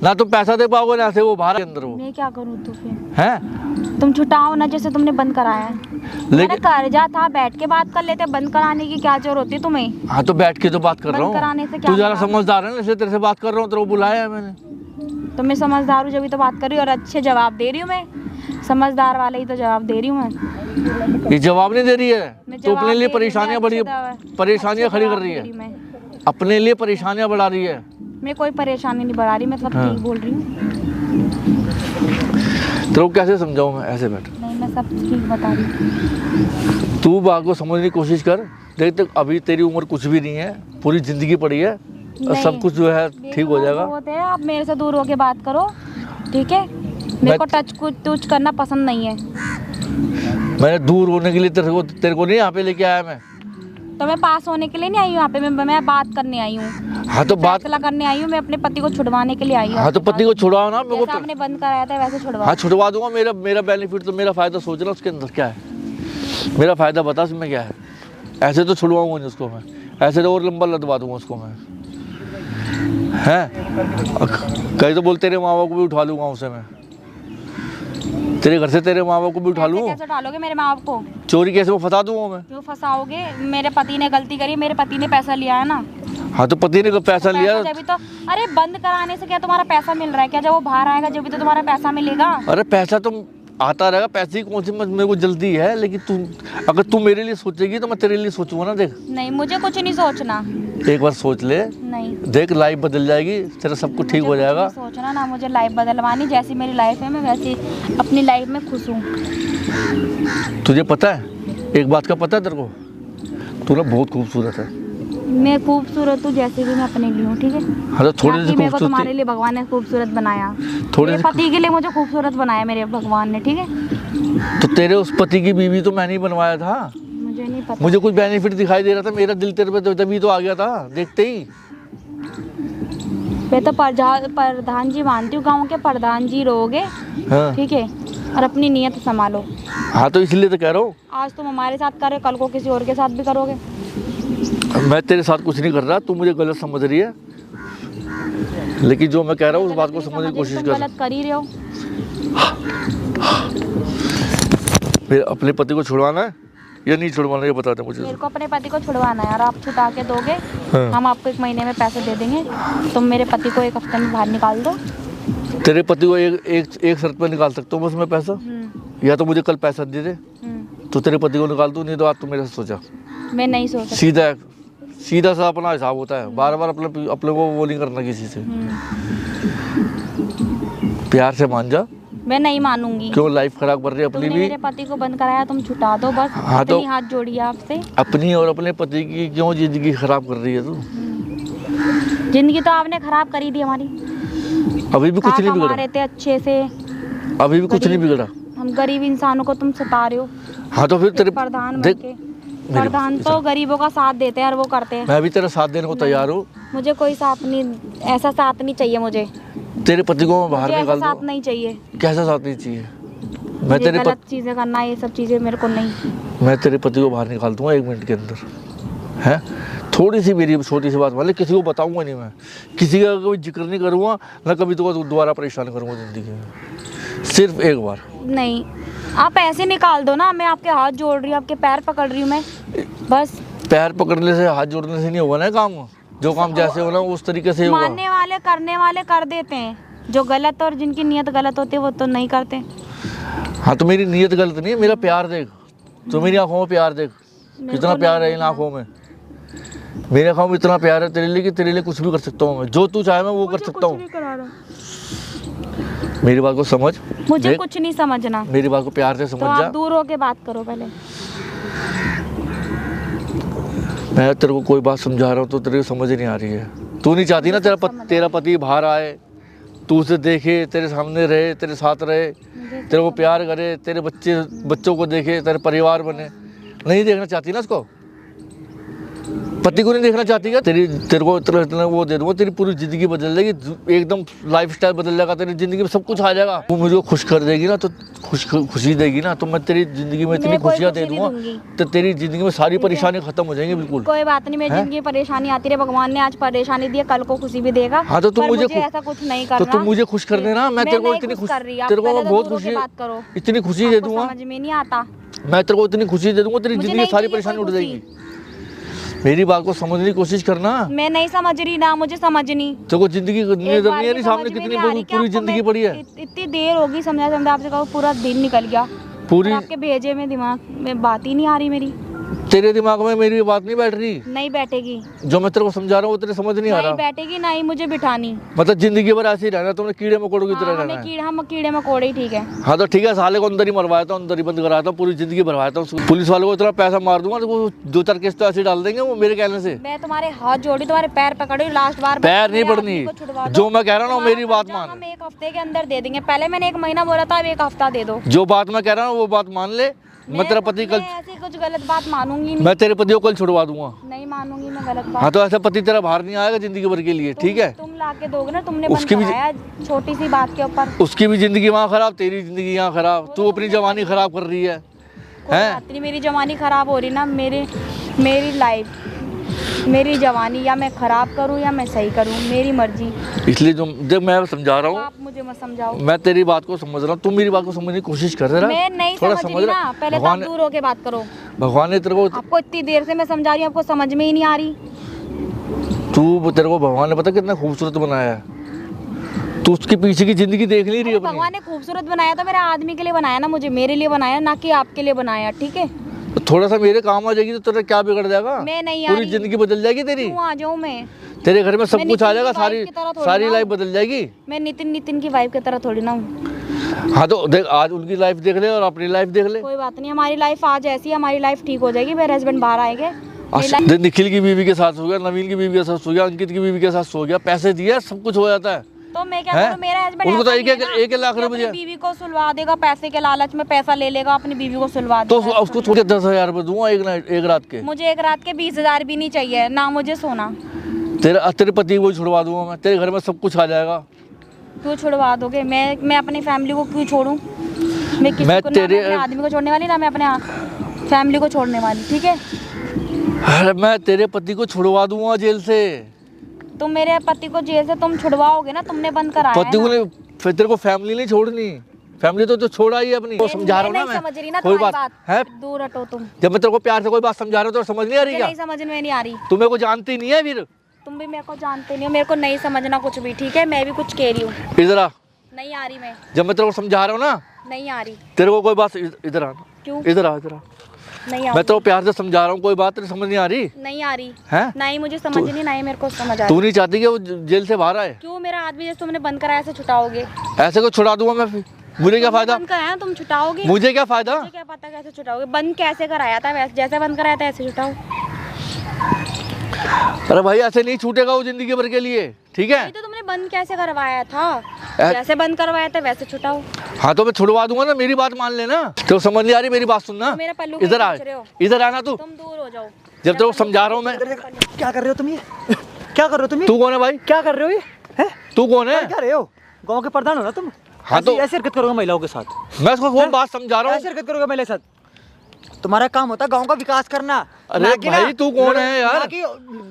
ना तुम पैसा दे पाओगे ना से वो बाहर के अंदर वो मैं क्या करूँ तो फिर? हैं। तुम छुटाओ ना, जैसे तुमने बंद कराया है। मेरा लेकिन कर्जा था, बैठ के बात कर लेते, बंद कराने की क्या जरूरत होती है तुम्हें? हाँ तो बैठ के तो बात कर बंद रहा कराने से हूँ, क्या तू ज़रा होगा? समझदार है ना, इसलिए तेरे से बात कर रहा हूँ, तेरे को बुलाया है मैंने। तो मैं समझदार हूँ, जब भी तो बात कर रही हूँ और अच्छे जवाब दे रही हूँ मैं, समझदार वाले ही तो जवाब दे रही हूँ मैं। ये जवाब नहीं दे रही है, मैं तो अपने जवाब लिए दे रही हूँ, परेशानियाँ बड़ी, अच्छे परेशानियाँ खड़ी कर जवाब रही दे है, मैं। अपने लिए परेशानियाँ बढ़ा रही है। मैं कोई परेशानी नहीं बढ़ा रही, मैं सब हाँ। ठीक बोल रही हूँ। तेरे को कैसे समझाऊँ मैं? ऐसे बैठ, नहीं, मैं सब ठीक बता रही हूँ। तू बात को समझने की कोशिश कर, देख तक अभी तेरी उम्र कुछ भी नहीं है, पूरी ज़िंदगी पड़ी है, और नहीं। सब कुछ जो है ठीक हो जाएगा। होते हैं, आप मेरे से दूर होके बात करो, ठीक है? मेरे को टच करना पसंद नहीं है। मैंने दूर होने के लिए तेरे को नहीं यहाँ पे लेके आया मैं। तो मैं पास होने के लिए नहीं आई हूँ यहाँ पे, मैं बात करने आई हूँ, हाँ तो बात, फैसला करने आई हूँ, मैं अपने पति को छुड़वाने के लिए आई हूँ। हाँ तो पति को छुड़ाओ ना, मेरे जैसा को। आपने बंद कराया था वैसे छुड़वाओ। हाँ छुड़वा दूंगा, मेरा बेनिफिट तो, मेरा फ़ायदा सोच रहा उसके अंदर क्या है, मेरा फ़ायदा बता उसमें क्या है। ऐसे तो छुड़वाऊंगा नहीं उसको मैं, ऐसे तो और लंबा लदवा दूंगा उसको मैं, हैं? कहीं तो बोल तेरे माँ बाप को भी उठा लूँगा उसे मैं, तेरे घर से तेरे माँ बाप को भी उठा लूँ। कैसे उठालोगे मेरे माँ बाप को? चोरी कैसे मैं फंसा दूंगा मैं? क्यों फंसाओगे? मेरे पति ने गलती करी, मेरे पति ने पैसा लिया है ना। हाँ तो पति ने पैसा लिया, जब भी तो, अरे बंद कराने से क्या तुम्हारा पैसा मिल रहा है क्या? जब वो बाहर आएगा जब भी तो तुम्हारा पैसा मिलेगा। अरे पैसा तो आता रहेगा, पैसे की कौन सी मेरे को जल्दी है, लेकिन अगर तू मेरे लिए सोचेगी तो मैं तेरे लिए सोचूंगा ना। देख, नहीं, मुझे कुछ नहीं सोचना। एक बार सोच ले, नहीं, देख लाइफ बदल जाएगी, तेरा सब कुछ ठीक हो जाएगा। मुझे कुछ नहीं सोचना ना, मुझे लाइफ बदलवानी, जैसी मेरी लाइफ है मैं वैसी अपनी लाइफ में खुश हूँ। तुझे पता है, एक बात का पता है तेरे को, तू ना बहुत खूबसूरत है। मैं खूबसूरत हूँ जैसे भी मैं अपने लिए हूँ, ठीक है? हाँ तो थोड़ी सी मेरे को तुम्हारे खूबसूरती, लिए भगवान ने खूबसूरत बनाया, थोड़ी मेरे सी, पति के लिए मुझे खूबसूरत बनाया मेरे भगवान ने, ठीक है? तो तेरे उस पति की बीवी तो मैं नहीं बनवाया था, मुझे नहीं पता। मुझे कुछ बेनिफिट दिखाई दे रहा था, मेरा दिल तेरे पे तभी तो आ गया था देखते ही। मैं तो प्रधान जी मानती हूँ, गाँव के प्रधान जी रहोगे, हाँ ठीक है? और अपनी नीयत संभालो। हाँ तो इसलिए तो कह रहा हूँ, आज तुम हमारे साथ कर रहे, कल को किसी और के साथ भी करोगे। मैं तेरे साथ कुछ नहीं कर रहा, तू मुझे गलत समझ रही है, लेकिन जो मैं कह रहा हूँ उस बात को समझने की कोशिश तुम कर। गलत कर ही रहे हो। फिर अपने पति को छुड़वाना है, या नहीं छुड़वाना, ये बता दे मुझे। मेरे को अपने पति को छुड़वाना है, और आप छुटा के दोगे हाँ। हम आपको 1 महीने में पैसे दे देंगे। तुम मेरे पति को 1 हफ्ते में बाहर निकाल दो। तेरे पति को एक शर्त पे निकाल सकता हूँ बस मैं पैसा, या तो मुझे कल पैसा दे दे तो तेरे पति को निकाल दूँ, नहीं तो आज तू मेरे से सोचा। मैं नहीं सोच सकती। सीधा सा अपना हिसाब होता है, बार बार अपने को वो नहीं करना किसी से। प्यार से मान जा। मैं नहीं मानूंगी। क्यों लाइफ खराब कर रही है अपनी तुमने भी? मेरे पति को बंद कराया, तुम छुटा दो बस। हाँ तो इतनी हाथ जोड़ी है आपसे। अपनी और अपने पति की क्यों जिंदगी खराब कर रही है तू? जिंदगी तो आपने खराब करी थी हमारी। अभी भी कुछ नहीं कमा बिगड़ा, रहे थे अच्छे से, अभी भी कुछ नहीं बिगड़ा। हम गरीब इंसानों को तुम सता रहे हो। हाँ तो फिर तेरे प्रधान देख, बनके, प्रधान तो गरीबों का साथ देते हैं और वो करते हैं। मैं भी तेरा साथ देने को तैयार हूँ। मुझे कोई साथ नहीं, ऐसा साथ नहीं चाहिए मुझे। तेरे पति को मैं बाहर मुझे ऐसा निकाल साथ दूँ। नहीं चाहिए। कैसा साथ नहीं चाहिए? मैं मुझे तेरे गलत चीजें करना, ये सब चीजें मेरे को नहीं। मैं तेरे पति को बाहर निकाल दूंगा 1 मिनट के अंदर, है? थोड़ी सी मेरी छोटी सी बात, मतलब किसी को बताऊंगा नहीं, मैं किसी का कोई जिक्र नहीं करूंगा, ना कभी तो दोबारा परेशान करूंगा जिंदगी में, सिर्फ एक बार। नहीं, आप ऐसे निकाल दो ना, मैं आपके हाथ जोड़ रही हूँ, आपके पैर पकड़ रही हूँ मैं, बस। पैर पकड़ने से हाथ जोड़ने से नहीं होगा ना काम, जो काम जैसे होना उस तरीके से होगा। मानने वाले करने वाले कर देते हैं, जो गलत और जिनकी नीयत गलत होती है वो तो नहीं करते। हाँ तो मेरी नीयत गलत नहीं है, मेरा प्यार देख, तो मेरी आंखों में प्यार देख, कितना प्यार है इन आंखों में। मेरी आंखों में इतना प्यार है तेरे लिए कि तेरे लिए कुछ भी कर सकता हूँ मैं, जो तू चाहे मैं वो कर सकता हूँ। मेरी बात को समझ। मुझे कुछ नहीं समझना, मेरी बात को प्यार से समझ तो जा। आप दूर होके बात करो पहले। मैं तेरे को कोई बात समझा रहा हूँ तो तेरे को समझ ही नहीं आ रही है। तू नहीं चाहती ना तेरा पति बाहर आए, तू उसे देखे, तेरे सामने रहे, तेरे साथ रहे, तेरे को प्यार करे, तेरे बच्चों को देखे, तेरे परिवार बने। नहीं देखना चाहती ना उसको, पति को नहीं देखना चाहती क्या? तेरे को इतना वो दे दूंगा, तेरी पूरी जिंदगी बदल जाएगी, एकदम लाइफस्टाइल बदल जाएगा, तेरी जिंदगी में सब कुछ आ जाएगा। तू मुझे खुश कर देगी ना, तो खुशी देगी ना, तो मैं तेरी जिंदगी में इतनी खुशियाँ दे दूंगा तो तेरी जिंदगी में सारी परेशानी खत्म हो जाएंगी बिल्कुल। कोई बात नहीं, मेरी जिंदगी में परेशानी आती रहे, भगवान ने आज परेशानी दी है, कल को खुशी भी देगा। हाँ तो तुम मुझे ऐसा कुछ नहीं करना, तो तुम मुझे खुश कर देना, मैं तेरे को इतनी खुशी, तेरे को बहुत खुशी, इतनी खुशी दे दूंगा। समझ में नहीं आता, मैं तेरे को इतनी खुशी दे दूंगा, तेरी जिंदगी में सारी परेशानी उठ जाएगी। मेरी बात को समझने की कोशिश करना। मैं नहीं समझ रही ना, मुझे समझनी। तो जिंदगी नजर नहीं आ रही सामने, कितनी पूरी जिंदगी पड़ी है। इतनी देर होगी समझा आपसे कहो, पूरा दिन निकल गया पूरी, आपके भेजे में दिमाग में बात ही नहीं आ रही मेरी। तेरे दिमाग में मेरी बात नहीं बैठ रही, नहीं बैठेगी। जो मैं तेरे को समझा रहा हूँ वो तेरे समझ नहीं आ रहा। नहीं बैठेगी, नहीं मुझे बिठानी। मतलब जिंदगी भर ऐसे ही रहना, तुमने कीड़े मकोड़ों की तरह रहना है। हम कीड़े मकोड़े ही ठीक है। हाँ तो ठीक है, साले को अंदर ही मरवाया था, अंदर ही बंद कराया था, पूरी जिंदगी भरवाया था। पुलिस वालों को इतना पैसा मार दूंगा तो वो 2-4 केस तो ऐसे डाल देंगे वो मेरे कहने से। मैं तुम्हारे हाथ जोड़ी, तुम्हारे पैर पकड़ी, लास्ट बार पैर नहीं पड़नी, जो मैं कह रहा हूँ मेरी बात मान। हम 1 हफ्ते के अंदर दे देंगे, पहले मैंने 1 महीना बोला था, अब 1 हफ्ता दे दो। जो बात मैं कह रहा हूँ वो बात मान ले। मैं तेरा पति कल, ऐसी कुछ गलत बात मानूंगी नहीं। मैं तेरे पति को कल छुड़वा दूंगा। नहीं मानूंगी मैं गलत बात। हाँ तो ऐसा पति तेरा बाहर नहीं आएगा जिंदगी भर के लिए, ठीक है? तुम लाके दोगे ना, तुमने उसकी भी बनाया छोटी सी बात के ऊपर। उसकी भी जिंदगी वहाँ खराब, तेरी जिंदगी यहाँ खराब, तू अपनी जवानी खराब कर रही है। हैं? मेरी जवानी खराब हो रही ना, मेरी लाइफ, मेरी जवानी, या मैं खराब करूं या मैं सही करूं, मेरी मर्जी। इसलिए जो जब मैं समझा रहा हूँ, आप मुझे मत समझाओ। मैं तेरी बात को समझ रहा हूँ, तुम मेरी बात को समझने की कोशिश कर रहा है। मैं नहीं समझ रही ना, पहले तो आप दूर होके बात करो। भगवान ने तेरे को, आपको इतनी देर से मैं समझा रही हूँ, आपको समझ में ही नहीं आ रही। तेरे को भगवान ने पता कितना खूबसूरत बनाया है, तू उसके पीछे की जिंदगी देख नहीं रही अपनी। भगवान ने खूबसूरत बनाया तो मेरा आदमी के लिए बनाया ना, मुझे मेरे लिए बनाया ना कि आपके लिए बनाया, ठीक है? तो थोड़ा सा मेरे काम आ जाएगी तो तेरा क्या बिगड़ जाएगा? मैं नहीं पूरी जिंदगी बदल जाएगी तेरी। क्यों आ जाऊँ मैं? तेरे घर में सब कुछ आ जाएगा, सारी लाइफ बदल जाएगी। मैं नितिन की वाइफ की तरह थोड़ी ना हूँ। हाँ तो देख, आज उनकी लाइफ देख ले और अपनी लाइफ देख ले। कोई बात नहीं, हमारी लाइफ आज ऐसी है, हमारी लाइफ ठीक हो जाएगी, मेरे हस्बैंड बाहर आएंगे। निखिल की बीवी के साथ सो गया, नवीन की बीवी के साथ सो गया, अंकित की बीवी के साथ सो गया, पैसे दिए, सब कुछ हो जाता है। तो मैं क्या करूं? मेरा हस्बैंड उनको तो 1 लाख रुपए, बीवी को सुलवा देगा, पैसे के लालच में पैसा ले लेगा, अपनी बीवी को सुलवा तो देगा। उसको थोड़े 10,000 रुपए दूंगा एक रात के। मुझे 1 रात के 20,000 भी नहीं चाहिए ना, मुझे सोना। तेरे पति को छुड़वा दूंगा मैं, तेरे घर में सब कुछ आ जाएगा। क्यों छुड़वा दोगे? मैं अपनी फैमिली को क्यों छोड़ूं? मैं तेरे आदमी को छोड़ने वाली ना, मैं अपने फैमिली को छोड़ने वाली, ठीक है? मैं तेरे पति को छुड़वा दूंगा जेल से। तुम मेरे पति को जेल से तुम छुड़वाओगे ना, तुमने बंद कराया पति को नहीं, फिर तेरे को फैमिली नहीं छोड़नी, फैमिली तो छोड़ा ही है अपनी। वो समझा रहा हूँ ना नहीं समझ रही ना मैं, कोई तुम्हारी बात बात। है। दूर हटो तुम। जब मैं तेरे को प्यार से कोई बात समझा रहा हूँ तो समझ नहीं आ रही मुझे क्या? नहीं समझ में नहीं आ रही। तुम मेरे को जानती नहीं है फिर। तुम भी मेरे को जानते नहीं हो, मेरे को नहीं समझना कुछ भी, ठीक है? मैं भी कुछ कह रही हूँ। इधर आ। नहीं आ रही मैं। जब मैं तेरे को समझा रहा हूँ ना, नहीं आ रही। तेरे को कोई बात इधर आ। क्यों? इधर आ, इधर आ। नहीं मैं आ तेरे को प्यार से समझा रहा हूँ, कोई बात तेरी समझ नहीं आ रही नहीं आ रही है? ना ही मुझे समझ नहीं, ना ही मेरे को समझ आ तू रही। नहीं चाहती कि वो जेल से बाहर आए? क्यों मेरा आदमी जैसे तुमने बंद कराया ऐसे छुटाओगे? ऐसे को छुड़ा दूंगा मैं फिर, मुझे क्या फायदा? बंद कराया तुम छुटाओगे? मुझे क्या फायदा? मुझे क्या पता कैसे छुटाओगे? बंद कैसे कराया था? वैसे जैसे बंद कराया था ऐसे छुटाओ। अरे भाई ऐसे नहीं छूटेगा वो जिंदगी भर के लिए, ठीक है? नहीं तो तुमने बंद कैसे करवाया था? जैसे बंद करवाया था वैसे छुटाओ। हाँ तो मैं छुड़वा दूंगा ना, मेरी बात मान लेना। तो समझ नहीं आ रही मेरी बात सुनना। तो मेरा पल्लू इधर क्यों आ, खींच रहे हो? इधर आना तू। तुम दूर हो जाओ। जब तेरे को समझा रहा हूँ मैं। क्या कर रहे हो तुम ये? क्या कर रहे हो तुम ये? तू कौन है भाई? क्या कर रहे हो ये? हैं? तू कौन है? क्या रहे हो? गांव के प्रधान हो ना तुम? हाँ तो ऐसी हरकत करोगे महिलाओं के साथ? मैं उसको वो बात समझा रहा ऐसी हूँ। हरकत करोगे महिला के साथ? तुम्हारा काम होता है गांव का विकास करना। अरे ना कि ना भाई, तू कौन है यार? ना कि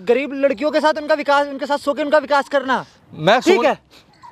गरीब लड़कियों के साथ उनका विकास, उनके साथ सो के उनका विकास करना। मैं ठीक है?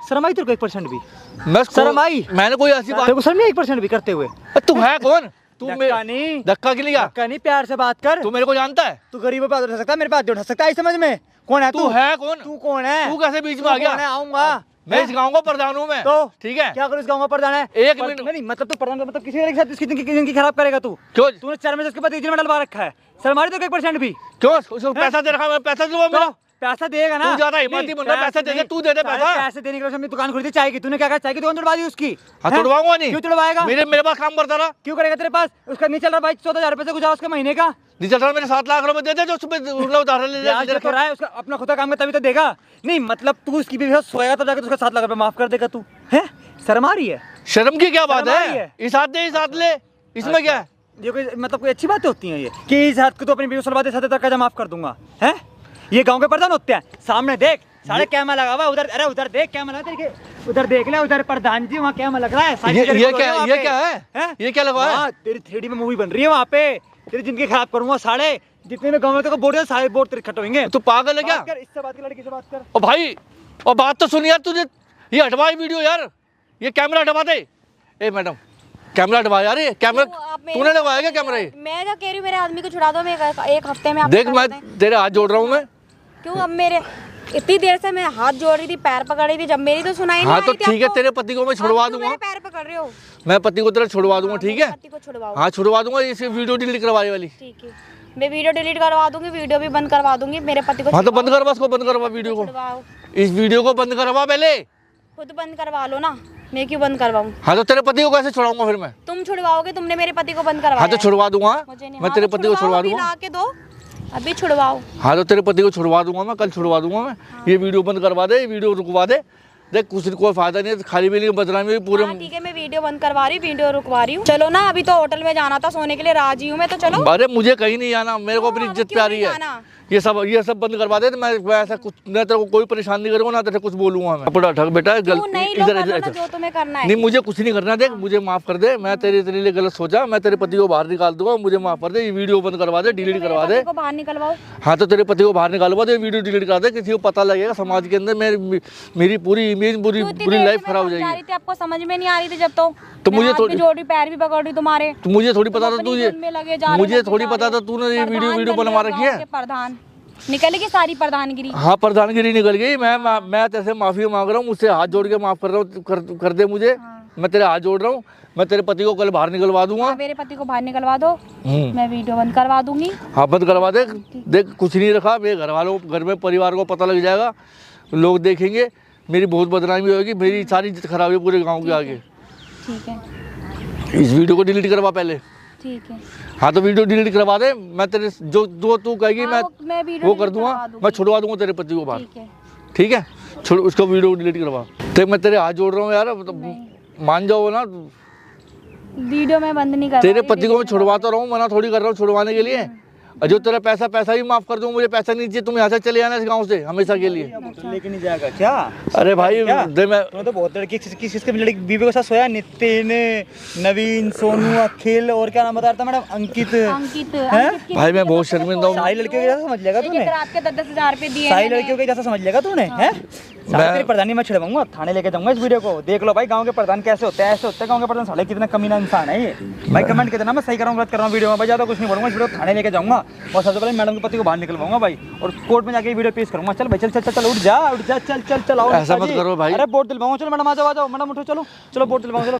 शर्म आई तेरे को 1% भी? मैं शर्म आई? मैंने कोई ऐसी बात। तेरे को शर्म नहीं 1% भी करते हुए? तू है कौन? तू धक्का नहीं, धक्का के लिए? धक्का नहीं, प्यार से बात कर। तू मेरे को जानता है? तू गरीबों पे हाथ उठा सकता है, मेरे पे हाथ नहीं उठा सकता है, समझ में? कौन है तू है कौन? तू कौन है? तू कैसे बीच में आ गया? कौन है? आऊंगा मैं इस गांव का प्रधान हूँ मैं। तो ठीक है? क्या करूँ इस गांव का प्रधान है? एक मिनट। नहीं मतलब तू प्रधान मतलब किसी के साथ इसकी जिंदगी खराब करेगा तू? क्यों? तूने चेयर में उसके बाद जेल में डलवा रखा है। शर्म आ रही तेरे को 1% भी? क्यों उसको पैसा दे रखा? मैं पैसा दूंगा मेरा। पैसा देगा ना? तू ज्यादा हिम्मती बंदा, पैसा दे दे, तू दे दे पैसा। पैसे देने के लिए हमने दुकान खरीदी चाय की। तूने क्या कहा? चाय की दुकान तोड़वा दी उसकी? हाँ हैं? तोड़वाऊंगा नहीं। क्यों तोड़वाएगा? मेरे पास काम करता रहा। क्यों करेगा तेरे पास? उसका नहीं चल रहा भाई, 14,000 रुपए से गुजारा उसके महीने का। नहीं चल रहा मेरे 7 लाख रुपए दे दे जो उसमें उधार ले ब्याज जो तो रहा है उसका अपना खुद का काम है तभी तो देगा। नहीं मतलब तू उसकी भी सोएगा तब जाकर उसका 7 लाख रुपए माफ कर देगा तू? हैं? शर्म आ रही है? शर्म की क्या बात शर्म आ रही है? है? इस हाथ दे, इस हाथ ले, इसमें क्या है? ये कोई मतलब कोई अच्छी बातें होती हैं ये कि इस हाथ को तो अपनी बीवी सलवा दे, 70 कर्जा माफ कर दूंगा? हैं? ये गांव के प्रधान होते हैं? सामने देख, सारे कैमरा लगा हुआ उधर। अरे उधर देख कैमरा लगा तेरे, उधर देख ले, उधर प्रधान जी वहाँ कैमरा लग रहा है। ये क्या है? ये क्या लगा है? तेरी 3D में मूवी बन रही है वहाँ पे। तेरी जिंदगी खराब करूंगा। सारे जितने में गाँव में तेरे को बोर्ड है सारे बोर्ड तेरे खट होंगे। तू पागल है क्या? बात कर, इससे बात कर, लड़की से बात कर। ओ भाई, और बात तो सुन यार, तुझे ये हटवा वीडियो यार, ये कैमरा हटवा दे। ए मैडम, कैमरा हटवा यार, ये कैमरा तूने लगवाया क्या कैमरा? ये मैं क्या कह रही हूँ, मेरे आदमी को छुड़ा दो, मैं एक हफ्ते में देख, मैं तेरे हाथ जोड़ रहा हूँ मैं। क्यों? अब मेरे इतनी देर से मैं हाथ जोड़ रही थी, पैर पकड़ रही थी, जब मेरी तो सुनाई नहीं हाँ तो आ रही थी ठीक है, आपको। तेरे पति को मैं छुड़वा आप क्यों दूंगा। मेरे पैर पकड़ रहे हो? मैं पति को तेरा छुड़वा दूंगा, ठीक है? पति को छुड़वाओ। हाँ छुड़वा दूंगा, इसे वीडियो डिलीट करवाने वाली। ठीक है, मैं वीडियो डिलीट करवा दूंगी, वीडियो भी बंद करवा दूंगी। मेरे पति को हाँ तो बंद करवा, इसको बंद करवा, वीडियो को, छुड़वाओ। इस वीडियो को बंद करवा पहले। खुद बंद करवा लो ना, मैं क्यों बंद करवाऊं? हाँ तो तेरे पति को कैसे छुड़ाऊंगा फिर मैं? तुम छुड़वाओगे, तुमने मेरे पति को बंद करवाया। हाँ तो छुड़वा दूंगा मुझे नहीं, मैं, हाँ तेरे तो पति को छुड़वा अभी दूंगा। ला के दो, अभी छुड़वाओ। हाँ तो तेरे पति को छुड़वा दूंगा मैं, कल छुड़वा दूंगा मैं। ये वीडियो बंद करवा दे, ये वीडियो रुकवा दे। देख कुछ कोई फायदा नहीं है, खाली भी नहीं बदनामी हुई पूरे। हाँ ठीक है, मैं वीडियो बंद करवा रही, वीडियो रुकवा रही हूँ। चलो ना, अभी तो होटल में जाना था, सोने के लिए राजी हूँ मैं, तो चलो। अरे मुझे कहीं नहीं जाना, मेरे को अपनी क्यों? इज्जत क्यों प्यारी नहीं है। जाना? ये सब बंद करवा दे, तो मैं ऐसा कुछ ना तेरे को कोई परेशान नहीं करूंगा, ना तेरे कुछ बोलूंगा मैं। अपना ठग बेटा, क्यों नहीं? लो, इधर कर लो ना इधर जो तुम्हें करना है। नहीं, मुझे कुछ नहीं करना। देख मुझे माफ कर दे, मैं तेरे लिए गलत सोचा, मैं तेरे पति को बाहर निकाल दूंगा, मुझे माफ कर दे। ये वीडियो बंद करवा दे, डिलीट करवा दे। मेरे पति को बाहर निकलवाओ। हाँ तो तेरे पति को बाहर निकालवा दे, वीडियो डिलीट करा दे, किसी को पता लगेगा समाज के अंदर मेरी पूरी इमेज, पूरी लाइफ खराब हो जाएगी। आपको समझ में नहीं आ रही थी जब तो मुझे हाथ भी जोड़ रही, पैर भी पकड़ रही तुम्हारे। तो मुझे थोड़ी पता था तुम तू अपनी ये, धुन में लगे जा रहे हो, मुझे लगे थोड़ी जा पता रहे था हो। तूने ये वीडियो प्रधान बन बनवा गए रखी गाँव है। के प्रधान निकलेगी सारी प्रधानगिरी। हाँ प्रधानगिरी निकल गई। मैं तेरे से माफी मांग रहा हूँ, मुझसे हाथ जोड़ के माफ कर रहा हूँ, कर दे मुझे। मैं तेरे हाथ जोड़ रहा हूँ, मैं तेरे पति को कल बाहर निकलवा दूंगा। हाँ, मेरे पति को बाहर निकलवा दो, मैं वीडियो बंद करवा दूंगी। हाँ बंद करवा दे। देख कुछ नहीं रखा, मेरे घर में परिवार को पता लग जाएगा, लोग देखेंगे, मेरी बहुत बदनामी होगी, मेरी सारी इज्जत खराब है पूरे गाँव के आगे। ठीक है, इस वीडियो को डिलीट करवा पहले। ठीक है। हाँ तो वीडियो डिलीट करवा दे, मैं तेरे जो तू कहेगी हाँ, मैं वीडियो वो कर डिलीट दूंगा, करवा दूंगी। मैं छुड़वा दूंगा तेरे पति को बाहर। ठीक है, ठीक है, छोड़ उसको, वीडियो डिलीट करवा। तो मैं तेरे हाथ जोड़ रहा हूँ यार, मान जाओ ना। वीडियो में बंद नहीं कर तेरे पति को मैं छुड़वाता रहा हूँ, मना थोड़ी कर रहा हूँ छुड़वाने के लिए। और जो तेरा पैसा ही माफ कर दूँ, मुझे पैसा नहीं चाहिए, तुम यहाँ से चले जाना इस गाँव से हमेशा के लिए। लेके नहीं जाएगा क्या? अरे भाई दे, मैं तो बहुत लड़की किस लड़की बीवी के साथ सोया? नितिन, नवीन, सोनू, अखिल और क्या नाम बता रहा था मैडम? अंकित। भाई मैं बहुत शर्मिंदा हूँ। सारी लड़कियों के जैसा समझ लेगा तूने? रात के 10,000 रुपए दिए सारी लड़कियों के जैसा समझ लेगा तूने? हैं? साले तेरी प्रधानी मैं छिड़वाऊंगा, थाने लेके जाऊंगा इस वीडियो को। देख लो भाई गांव के प्रधान कैसे होते हैं, ऐसे होते हैं गांव के प्रधान। साले कितना कमीना इंसान है ये भाई। कमेंट के देना, मैं सही कर रहा हूँ गलत कर रहा हूँ वीडियो में भाई, ज्यादा कुछ नहीं बोलूंगा। इस वीडियो को थाने लेके जाऊंगा और सबसे पहले मैडम के पति को बाहर निकलवाऊंगा भाई, और कोर्ट में जाके वीडियो पेश करूंगा। चल भाई चल चल चल, उठ जा चल चल चल, आओ ऐसा मत करो भाई। अरे वोट दिलवाऊंगा, चलो मैडम आ जाओ मैडम, उठो, चलो चलो वोट दिलवाऊंगा, चलो।